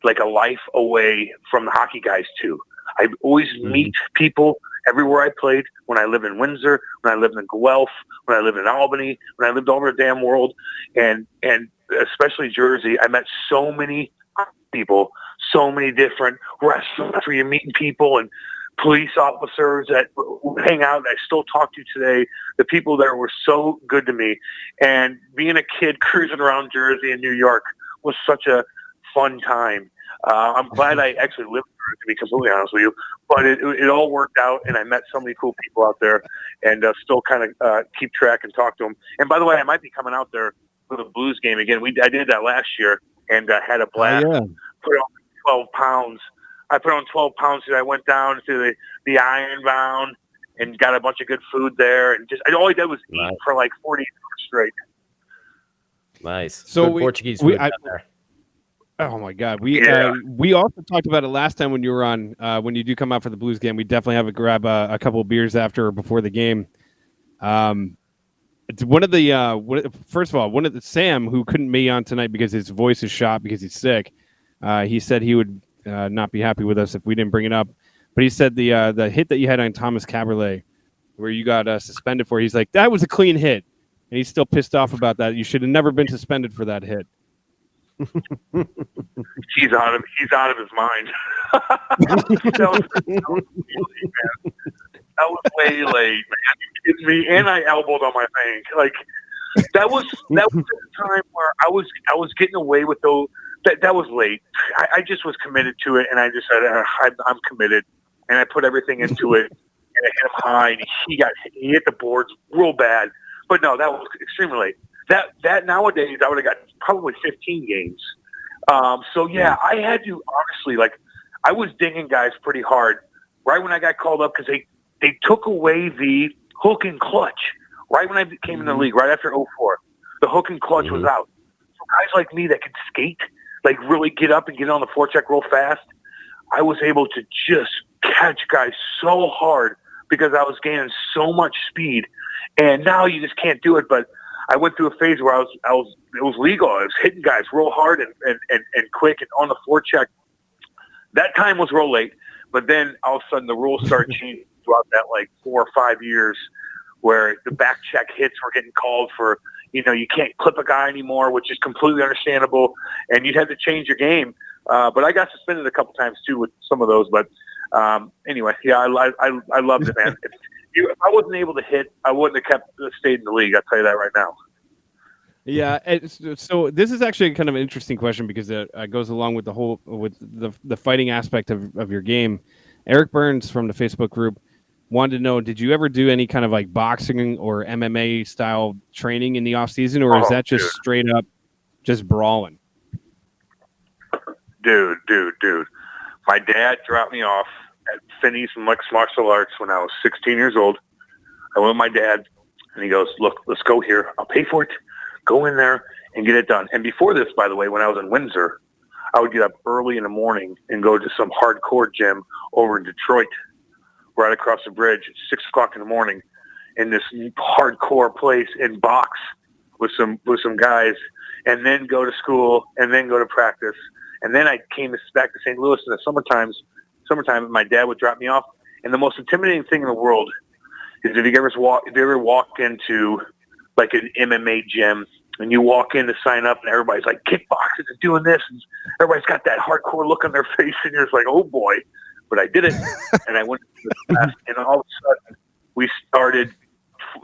like a life away from the hockey guys too. I always meet people everywhere I played. When I lived in Windsor, when I lived in Guelph, when I lived in Albany, when I lived all over the damn world, and especially Jersey, I met so many people, so many different restaurants where you're meeting people and police officers that hang out that I still talk to today, the people that were so good to me. And being a kid cruising around Jersey and New York was such a fun time. I'm glad I actually lived through it, to be completely honest with you. But it all worked out, and I met so many cool people out there, and still kind of keep track and talk to them. And by the way, I might be coming out there for the Blues game again. I did that last year and had a blast. Put on 12 pounds. I put on 12 pounds because I went down to the Ironbound and got a bunch of good food there. And all I did was eat for like 40 hours straight. Nice. So Portuguese food down there. Oh my God. We also talked about it last time when you were on, when you do come out for the Blues game, we definitely have to grab a couple of beers after or before the game. It's one of the Sam, who couldn't be on tonight because his voice is shot because he's sick. He said he would not be happy with us if we didn't bring it up. But he said the hit that you had on Thomas Caberlet, where you got suspended for, he's like, that was a clean hit. And he's still pissed off about that. You should have never been suspended for that hit. He's out of his mind. that was way late, man. Are you kidding me? And I elbowed on my bank. Like that was the time where I was getting away with those. That was late. I just was committed to it, and I just said, I'm committed, and I put everything into it, and I hit him high, and he hit the boards real bad. But no, that was extremely late. That nowadays I would have got probably 15 games. So yeah, I had to honestly, like, I was dinging guys pretty hard right when I got called up because they took away the hook and clutch right when I came in the league, right after 2004. The hook and clutch was out. So guys like me that could skate, like really get up and get on the forecheck real fast, I was able to just catch guys so hard because I was gaining so much speed. And now you just can't do it. But I went through a phase where it was legal. I was hitting guys real hard and quick and on the forecheck. That time was real late. But then all of a sudden the rules started changing throughout that like 4 or 5 years where the back check hits were getting called for, you can't clip a guy anymore, which is completely understandable. And you'd have to change your game. But I got suspended a couple times too with some of those. But Anyway, yeah, I loved it, man. If I wasn't able to hit, I wouldn't have stayed in the league. I'll tell you that right now. Yeah, so this is actually kind of an interesting question because it goes along with the fighting aspect of your game. Eric Burns from the Facebook group wanted to know, did you ever do any kind of like boxing or MMA style training in the off season, or is that just straight up just brawling? Dude. My dad dropped me off at Finney's Mixed Martial Arts when I was 16 years old. I went with my dad, and he goes, look, let's go here. I'll pay for it. Go in there and get it done. And before this, by the way, when I was in Windsor, I would get up early in the morning and go to some hardcore gym over in Detroit, right across the bridge at 6 o'clock in the morning, in this hardcore place and box with some guys, and then go to school and then go to practice. And then I came back to St. Louis in the summertime, my dad would drop me off. And the most intimidating thing in the world is if you ever walked into like an MMA gym and you walk in to sign up and everybody's like kickboxing and doing this, and everybody's got that hardcore look on their face, and you're just like, oh boy. But I did it, and I went to the class, and all of a sudden we started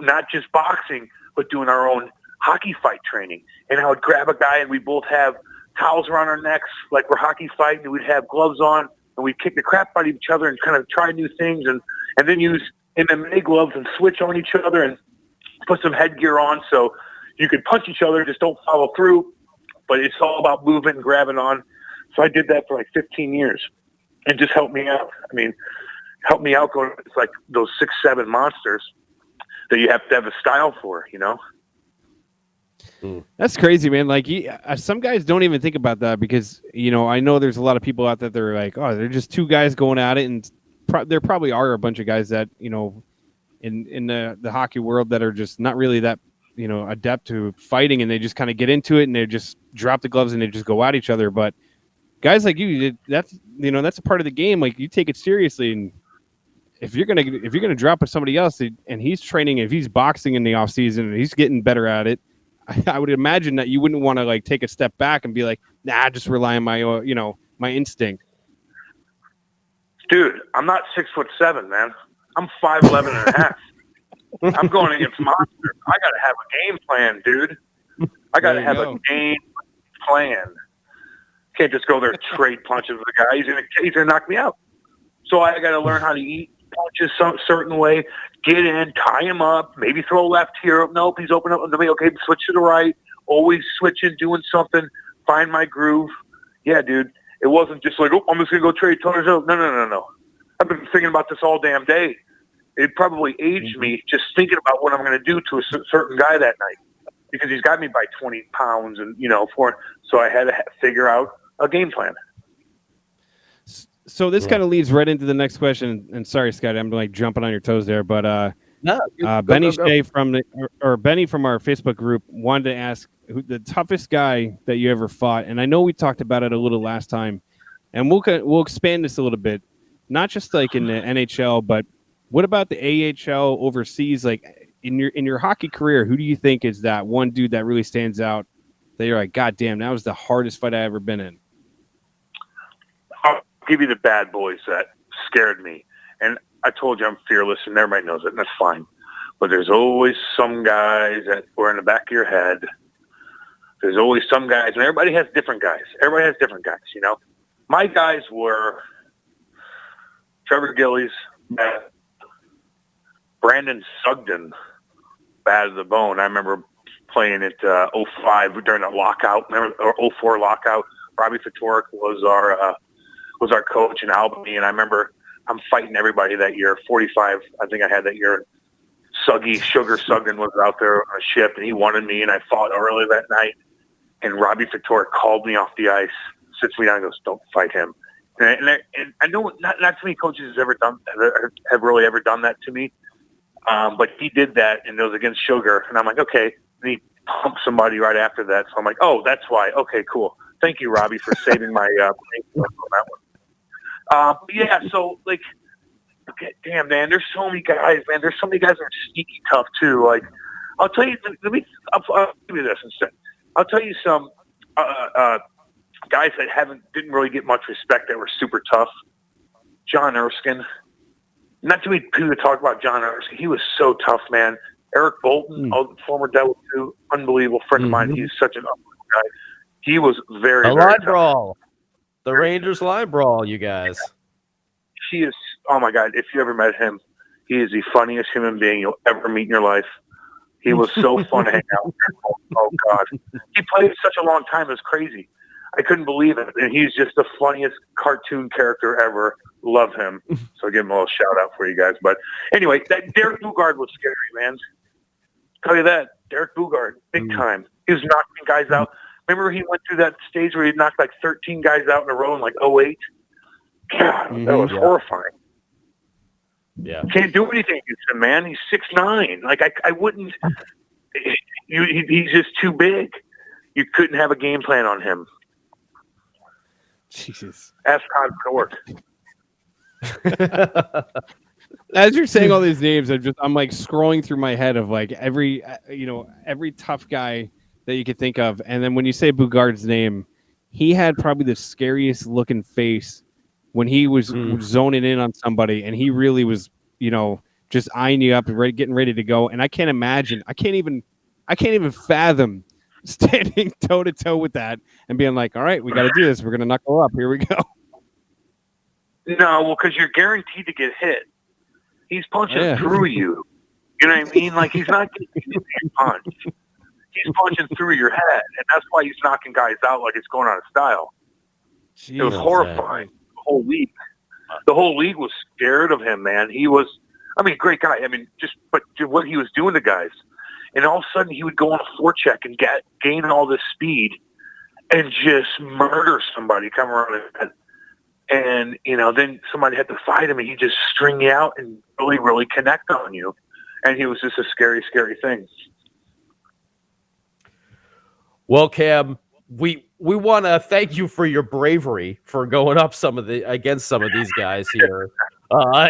not just boxing, but doing our own hockey fight training. And I would grab a guy, and we both have towels around our necks like we're hockey fighting, and we'd have gloves on, and we'd kick the crap out of each other and kind of try new things, and then use MMA gloves and switch on each other and put some headgear on so you could punch each other, just don't follow through. But it's all about moving and grabbing on. So I did that for like 15 years. And just helped me out. I mean, helped me out going, it's like those 6-7 monsters that you have to have a style for, you know? That's crazy, man. Like, some guys don't even think about that because, you know, I know there's a lot of people out there that are like, oh, they're just two guys going at it. And there probably are a bunch of guys that, you know, in the hockey world that are just not really that, you know, adept to fighting, and they just kind of get into it and they just drop the gloves and they just go at each other. But guys like you, that's a part of the game. Like, you take it seriously, and if you're gonna drop with somebody else and he's training, if he's boxing in the off season and he's getting better at it, I would imagine that you wouldn't want to like take a step back and be like, nah, just rely on my my instinct. Dude, I'm not 6'7", man. I'm 5'11" and a half. I'm going against monsters. I gotta have a game plan, dude. I gotta have a game plan. Can't just go there and trade punches with a guy. He's gonna knock me out. So I got to learn how to eat punches some certain way. Get in, tie him up, maybe throw a left here. Nope, he's open up to me. Okay, switch to the right. Always switching, doing something. Find my groove. Yeah, dude. It wasn't just like, oh, I'm just gonna go trade tonners out. No. I've been thinking about this all damn day. It probably aged me just thinking about what I'm gonna do to a certain guy that night because he's got me by 20 pounds, and so I had to figure out a game plan. So this kind of leads right into the next question. And sorry, Scott, I'm like jumping on your toes there, but Benny Shea from Benny from our Facebook group wanted to ask who the toughest guy that you ever fought. And I know we talked about it a little last time, and we'll expand this a little bit, not just like in the NHL, but what about the AHL overseas? Like in your hockey career, who do you think is that one dude that really stands out that you're like, God damn, that was the hardest fight I ever been in? I'll give you the bad boys that scared me. And I told you I'm fearless, and everybody knows it, and that's fine. But there's always some guys that were in the back of your head. There's always some guys, and everybody has different guys. Everybody has different guys, you know. My guys were Trevor Gillies, Brandon Sugden, bad as the bone. I remember playing at 05 during the lockout, or 04 lockout. Robbie Fatorik was our coach in Albany, and I remember I'm fighting everybody that year. 45, I think I had that year. Sugar Sugden was out there on a ship, and he wanted me, and I fought early that night. And Robbie Fatorik called me off the ice, sits me down, and goes, "Don't fight him." And I know not too many coaches have really ever done that to me, but he did that, and it was against Sugar, and I'm like, okay. And he pumped somebody right after that, so I'm like, oh, that's why. Okay, cool. Thank you, Robbie, for saving my on that one. Yeah, so like, okay, damn, man, there's so many guys, man. There's so many guys that are sneaky tough too. Like, I'll tell you. I'll give you this instead. I'll tell you some guys that didn't really get much respect that were super tough. John Erskine. Not too many people talk about John Erskine. He was so tough, man. Eric Bolton, former Devil too, unbelievable friend of mine. He's such an unbelievable guy. He was very, the very line tough. brawl, the Rangers line brawl, you guys. He is. Oh my God! If you ever met him, he is the funniest human being you'll ever meet in your life. He was so fun to hang out with. Oh God, he played such a long time. It was crazy. I couldn't believe it. And he's just the funniest cartoon character ever. Love him. So I give him a little shout out for you guys. But anyway, that Derek Bugard was scary, man. Tell you that. Derek Bugard, big time. He was knocking guys out. Remember he went through that stage where he knocked like 13 guys out in a row in like 08? God, that was horrifying. Yeah. Can't do anything against him, man. He's 6'9". Like I wouldn't. He's just too big. You couldn't have a game plan on him. Jesus. Ask Todd Cork. As you're saying all these names, I'm like scrolling through my head of like every tough guy that you could think of, and then when you say Bugard's name, he had probably the scariest looking face when he was zoning in on somebody, and he really was, just eyeing you up and getting ready to go. And I can't even fathom standing toe to toe with that and being like, all right, we got to do this. We're going to knuckle up. Here we go. No, well, because you're guaranteed to get hit. He's punching through you. You know what I mean? Like, he's not getting you punch. He's punching through your head, and that's why he's knocking guys out like it's going out of style. It was horrifying. The whole league was scared of him, man. He was, great guy. But what he was doing to guys. And all of a sudden, he would go on a forecheck and gain all this speed and just murder somebody, come around his head. And, then somebody had to fight him, and he'd just string you out and really, really connect on you. And he was just a scary, scary thing. Well, Cam, we want to thank you for your bravery for going up against some of these guys here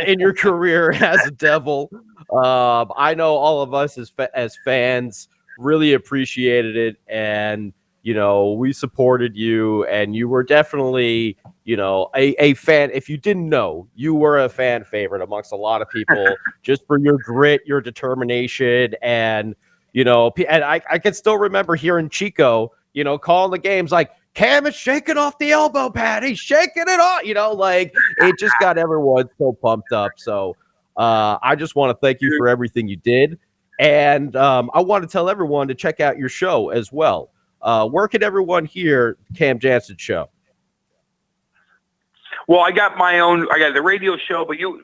in your career as a Devil. I know all of us as fans really appreciated it, and we supported you, and you were definitely a fan. If you didn't know, you were a fan favorite amongst a lot of people just for your grit, your determination, and and I can still remember hearing Chico, calling the games like, Cam is shaking off the elbow pad. He's shaking it off, like it just got everyone so pumped up. So I just want to thank you for everything you did. And I want to tell everyone to check out your show as well. Where can everyone hear Cam Janssen show? Well, I got the radio show, but you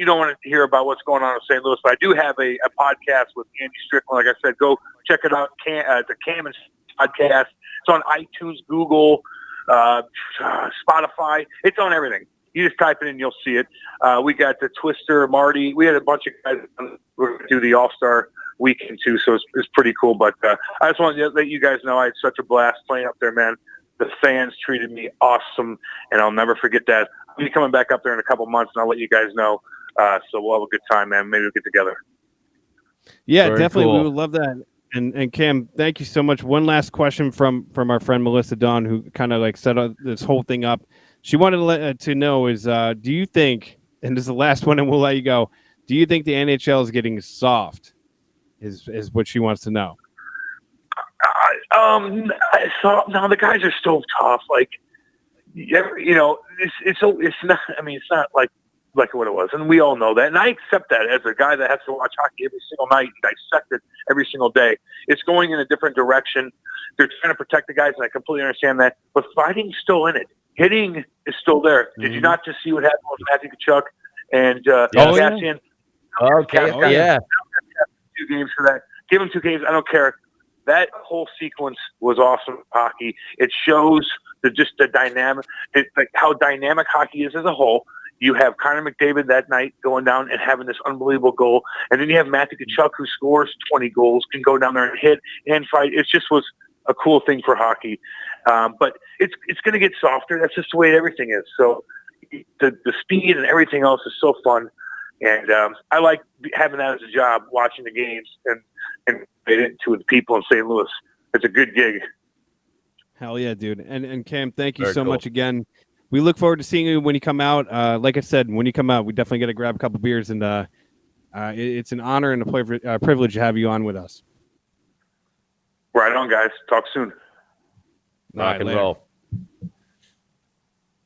don't want to hear about what's going on in St. Louis. But I do have a podcast with Andy Strickland. Like I said, go check it out. The Cam podcast. It's on iTunes, Google, Spotify. It's on everything. You just type it in, you'll see it. We got the Twister, Marty. We had a bunch of guys who do the All-Star weekend too, so it's pretty cool. But I just wanted to let you guys know I had such a blast playing up there, man. The fans treated me awesome, and I'll never forget that. I'll be coming back up there in a couple months, and I'll let you guys know. So we'll have a good time, man. Maybe we'll get together. Yeah, Very definitely. cool. We would love that. And Cam, thank you so much. One last question from our friend Melissa Dawn, who kind of like set this whole thing up. She wanted to know is, do you think, and this is the last one and we'll let you go, do you think the NHL is getting soft is what she wants to know? No, the guys are still tough. Like, it's not, it's not like what it was. And we all know that. And I accept that as a guy that has to watch hockey every single night and dissect it every single day. It's going in a different direction. They're trying to protect the guys, and I completely understand that. But fighting's still in it. Hitting is still there. Did you not just see what happened with Matthew Tkachuk and Cassian? Okay, yeah. 2 games for that. Give him 2 games. I don't care. That whole sequence was awesome hockey. It shows the dynamic, how dynamic hockey is as a whole. You have Connor McDavid that night going down and having this unbelievable goal. And then you have Matthew Tkachuk, who scores 20 goals, can go down there and hit and fight. It just was a cool thing for hockey. But it's going to get softer. That's just the way everything is. So the speed and everything else is so fun. And I like having that as a job, watching the games and it to the people in St. Louis. It's a good gig. Hell yeah, dude. And Cam, thank you Very so cool. much again. we look forward to seeing you when you come out. Like I said, when you come out, we definitely got to grab a couple beers, and it's an honor and a privilege to have you on with us. Right on, guys. Talk soon. Rock and roll.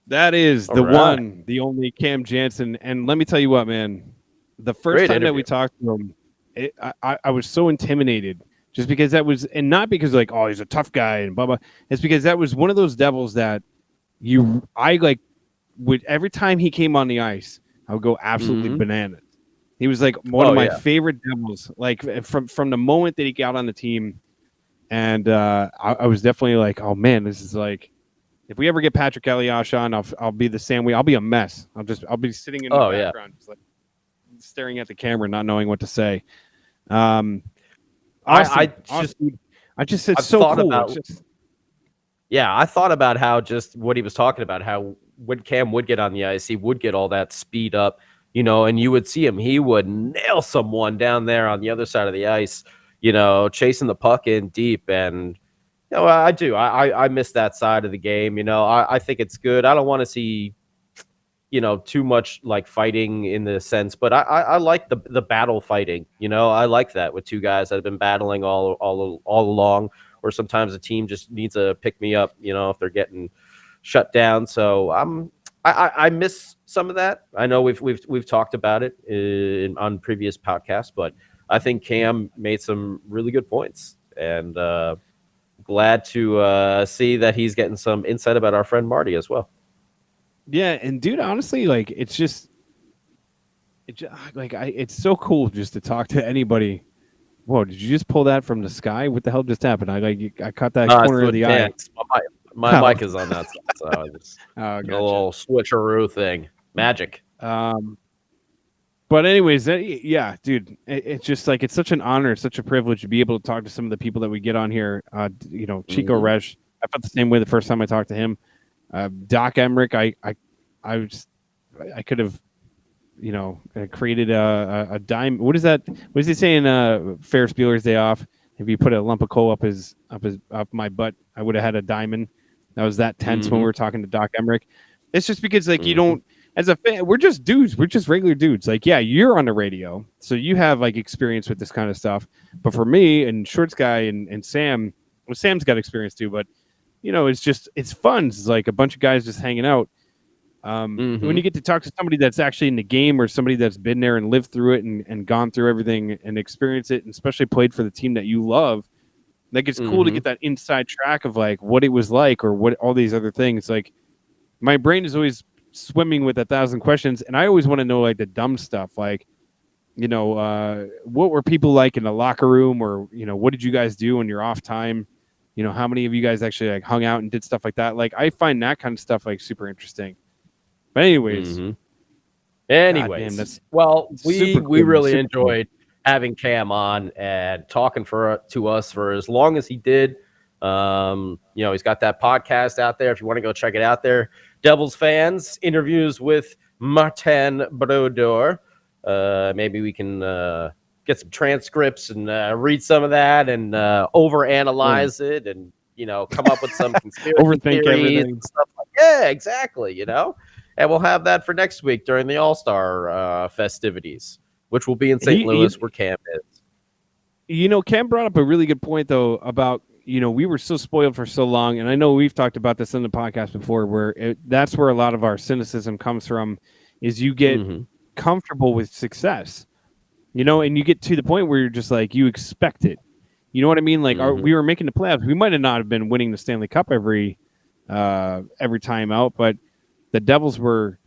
That is the one, the only Cam Janssen. And let me tell you what, man, the first time that we talked to him, I was so intimidated just because that was, and not because like, oh, he's a tough guy and blah, blah. It's because that was one of those devils that would, every time he came on the ice, I would go absolutely bananas. He was like one of my favorite devils, like from the moment that he got on the team. And I was definitely like, oh man, this is like, if we ever get Patrick Elias on, I'll be the same way. I'll be a mess. I'll be sitting in the background, just like staring at the camera, not knowing what to say. Awesome. I just said so cool. I thought about how just what he was talking about, how when Cam would get on the ice, he would get all that speed up, and you would see him. He would nail someone down there on the other side of the ice, chasing the puck in deep. And I do. I miss that side of the game. I think it's good. I don't want to see, too much like fighting in the sense, but I like the battle fighting. I like that with two guys that have been battling all along, or sometimes a team just needs to pick me up, if they're getting shut down. So I miss some of that. I know we've talked about it on previous podcasts, but I think Cam made some really good points, and glad to see that he's getting some insight about our friend Marty as well. Yeah, and dude, honestly, like it's so cool just to talk to anybody. Whoa, did you just pull that from the sky? What the hell just happened? I caught that corner of the eye. My mic is on that side, so I just a little switcheroo thing. Magic. But anyways, dude, it's just like it's such an honor, such a privilege to be able to talk to some of the people that we get on here. Chico Resch, I felt the same way the first time I talked to him. Doc Emmerich, I could have, created a dime. What is that? What is he saying? Ferris Bueller's Day Off. If you put a lump of coal up my butt, I would have had a diamond. That was that tense when we were talking to Doc Emmerich. It's just because like you don't. As a fan, we're just dudes. We're just regular dudes. Like, yeah, you're on the radio, so you have like experience with this kind of stuff. But for me and Shorts Guy and Sam, well, Sam's got experience too. But it's fun. It's like a bunch of guys just hanging out. When you get to talk to somebody that's actually in the game, or somebody that's been there and lived through it and gone through everything and experienced it, and especially played for the team that you love, like it's cool to get that inside track of like what it was like, or what all these other things. Like my brain is always swimming with 1,000 questions, and I always want to know like the dumb stuff, like what were people like in the locker room, or what did you guys do in your off time, how many of you guys actually like hung out and did stuff like that. Like I find that kind of stuff like super interesting. But anyways, we really enjoyed having Cam on and talking to us for as long as he did. He's got that podcast out there if you want to go check it out there. Devils Fans, interviews with Martin Brodeur. Maybe we can get some transcripts and read some of that and overanalyze it, and come up with some conspiracy theories and stuff like that. Yeah, exactly. And we'll have that for next week during the All-Star festivities, which will be in St. Louis, where Cam is. Cam brought up a really good point though about we were so spoiled for so long, and I know we've talked about this in the podcast before, where that's where a lot of our cynicism comes from, is you get comfortable with success, and you get to the point where you're just like, you expect it. You know what I mean? Like we were making the playoffs. We might have not have been winning the Stanley Cup every time out, but the Devils were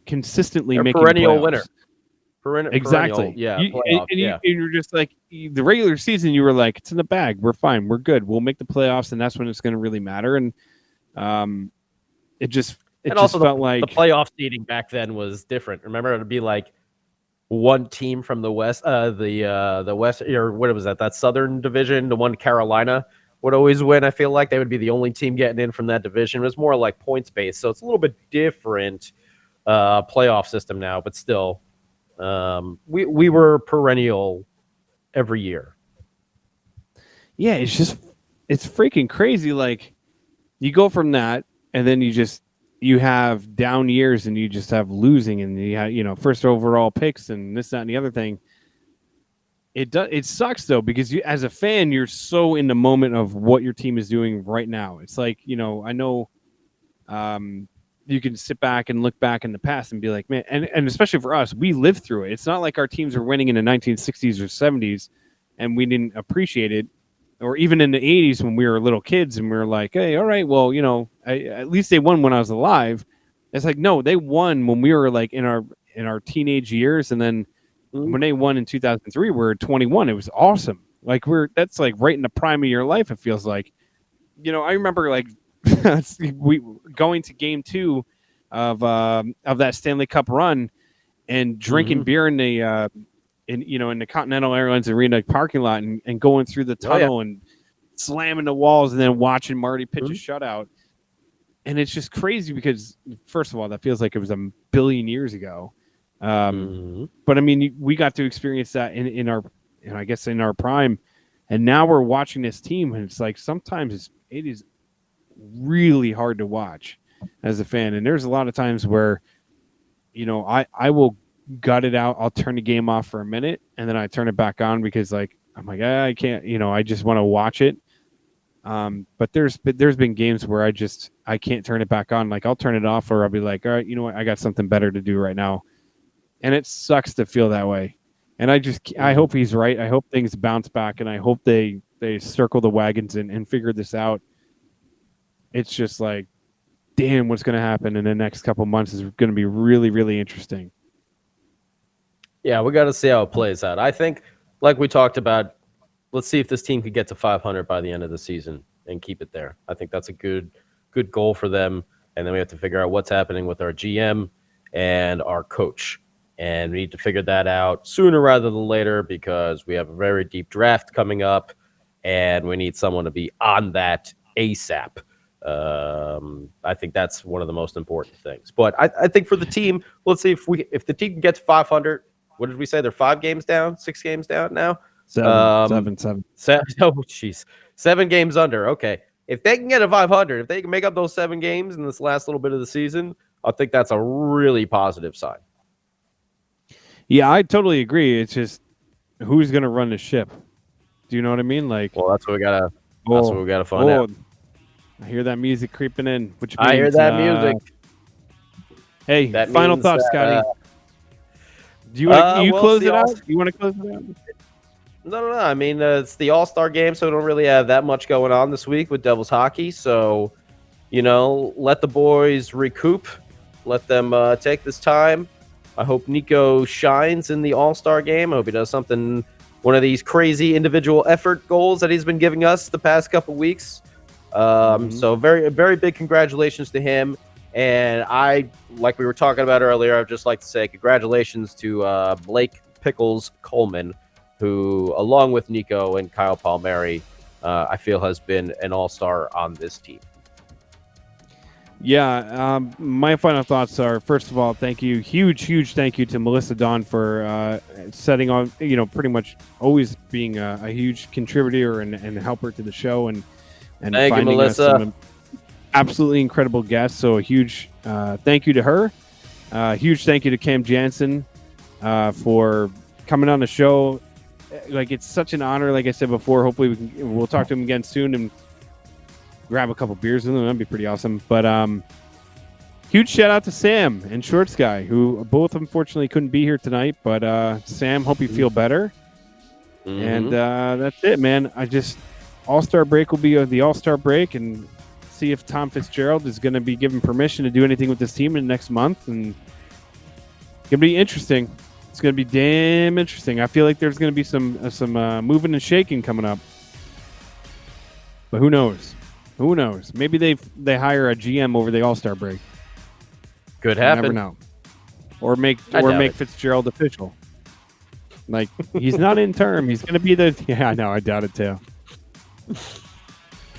consistently making perennial playoffs. Winner. Exactly. You're just like, the regular season, you were like, it's in the bag. We're fine. We're good. We'll make the playoffs, and that's when it's going to really matter. And it just felt like the playoff seeding back then was different. Remember, it'd be like one team from the West, the West, or what was that Southern division, the one Carolina would always win. I feel like they would be the only team getting in from that division. It was more like points based, so it's a little bit different playoff system now, but still. We were perennial every year. Yeah, it's freaking crazy. Like you go from that, and then you just you have down years and you just have losing and you have, first overall picks and this, that, and the other thing. It sucks though, because you, as a fan, you're so in the moment of what your team is doing right now. It's like, I know you can sit back and look back in the past and be like, man, and especially for us, we lived through it. It's not like our teams were winning in the 1960s or 70s and we didn't appreciate it, or even in the 80s when we were little kids and we were like, hey, all right, well, at least they won when I was alive. It's like, no, they won when we were like in our teenage years, and then when they won in 2003, we were 21. It was awesome. Like that's like right in the prime of your life. It feels like, I remember like we going to game 2 of that Stanley Cup run and drinking beer in the in the Continental Airlines Arena parking lot and going through the tunnel and slamming the walls and then watching Marty pitch a shutout. And it's just crazy because, first of all, that feels like it was a billion years ago. But I mean, we got to experience that in our prime, and now we're watching this team, and it's like sometimes it is really hard to watch as a fan. And there's a lot of times where, I will gut it out. I'll turn the game off for a minute, and then I turn it back on because like I'm like, I can't, I just want to watch it. But there's been games where I can't turn it back on. Like I'll turn it off, or I'll be like, all right, you know what, I got something better to do right now. And it sucks to feel that way. And I hope he's right. I hope things bounce back, and I hope they circle the wagons and figure this out. It's just like, damn, what's going to happen in the next couple months is going to be really, really interesting. Yeah, we got to see how it plays out. I think, like we talked about, let's see if this team could get to 500 by the end of the season and keep it there. I think that's a good goal for them. And then we have to figure out what's happening with our GM and our coach. And we need to figure that out sooner rather than later, because we have a very deep draft coming up, and we need someone to be on that ASAP. I think that's one of the most important things. But I think for the team, let's see if the team can get to 500. What did we say? They're 5 games down, 6 games down now? Seven. Oh, jeez. 7 games under. Okay. If they can get to 500, if they can make up those 7 games in this last little bit of the season, I think that's a really positive sign. Yeah, I totally agree. It's just who's going to run the ship. Do you know what I mean? Like, well, that's what we gotta find out. I hear that music creeping in. Which means, I hear that music. Hey, that final thoughts, Scotty. Do you want to close it out? You want to close it out? No. I mean, it's the All-Star game, so we don't really have that much going on this week with Devils hockey. So, let the boys recoup. Let them take this time. I hope Nico shines in the All-Star game. I hope he does something, one of these crazy individual effort goals that he's been giving us the past couple weeks. So very, very big congratulations to him. And like we were talking about earlier, I'd just like to say congratulations to Blake Pickles Coleman, who, along with Nico and Kyle Palmieri, I feel has been an all-star on this team. Yeah, my final thoughts are, first of all, thank you, huge thank you to Melissa Dawn for setting on, pretty much always being a huge contributor and helper to the show, and thank finding you, Melissa. us some absolutely incredible guests. So a huge thank you to her. Huge thank you to Cam Janssen for coming on the show. Like, it's such an honor. Like I said before, hopefully we'll talk to him again soon and grab a couple beers with them. That'd be pretty awesome. But huge shout out to Sam and Shorts Guy, who both unfortunately couldn't be here tonight. But Sam, hope you feel better. And that's it, man. All-Star break will be the All-Star break, and see if Tom Fitzgerald is going to be given permission to do anything with this team in the next month. And it's going to be interesting. It's going to be damn interesting. I feel like there's going to be some moving and shaking coming up. But who knows? Who knows? Maybe they hire a GM over the All-Star break. Could happen. You never know. Or make Fitzgerald official. Like, he's not in term. He's going to be the... Yeah, I know. I doubt it, too.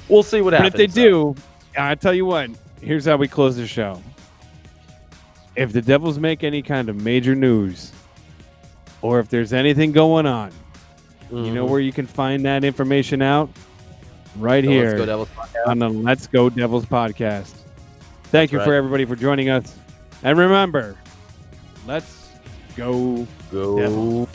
We'll see what happens. But if they do, I tell you what, here's how we close the show. If the Devils make any kind of major news, or if there's anything going on, you know where you can find that information out? Right here on the Let's Go Devils podcast. Thank you for everybody for joining us. And remember, let's go. Devils.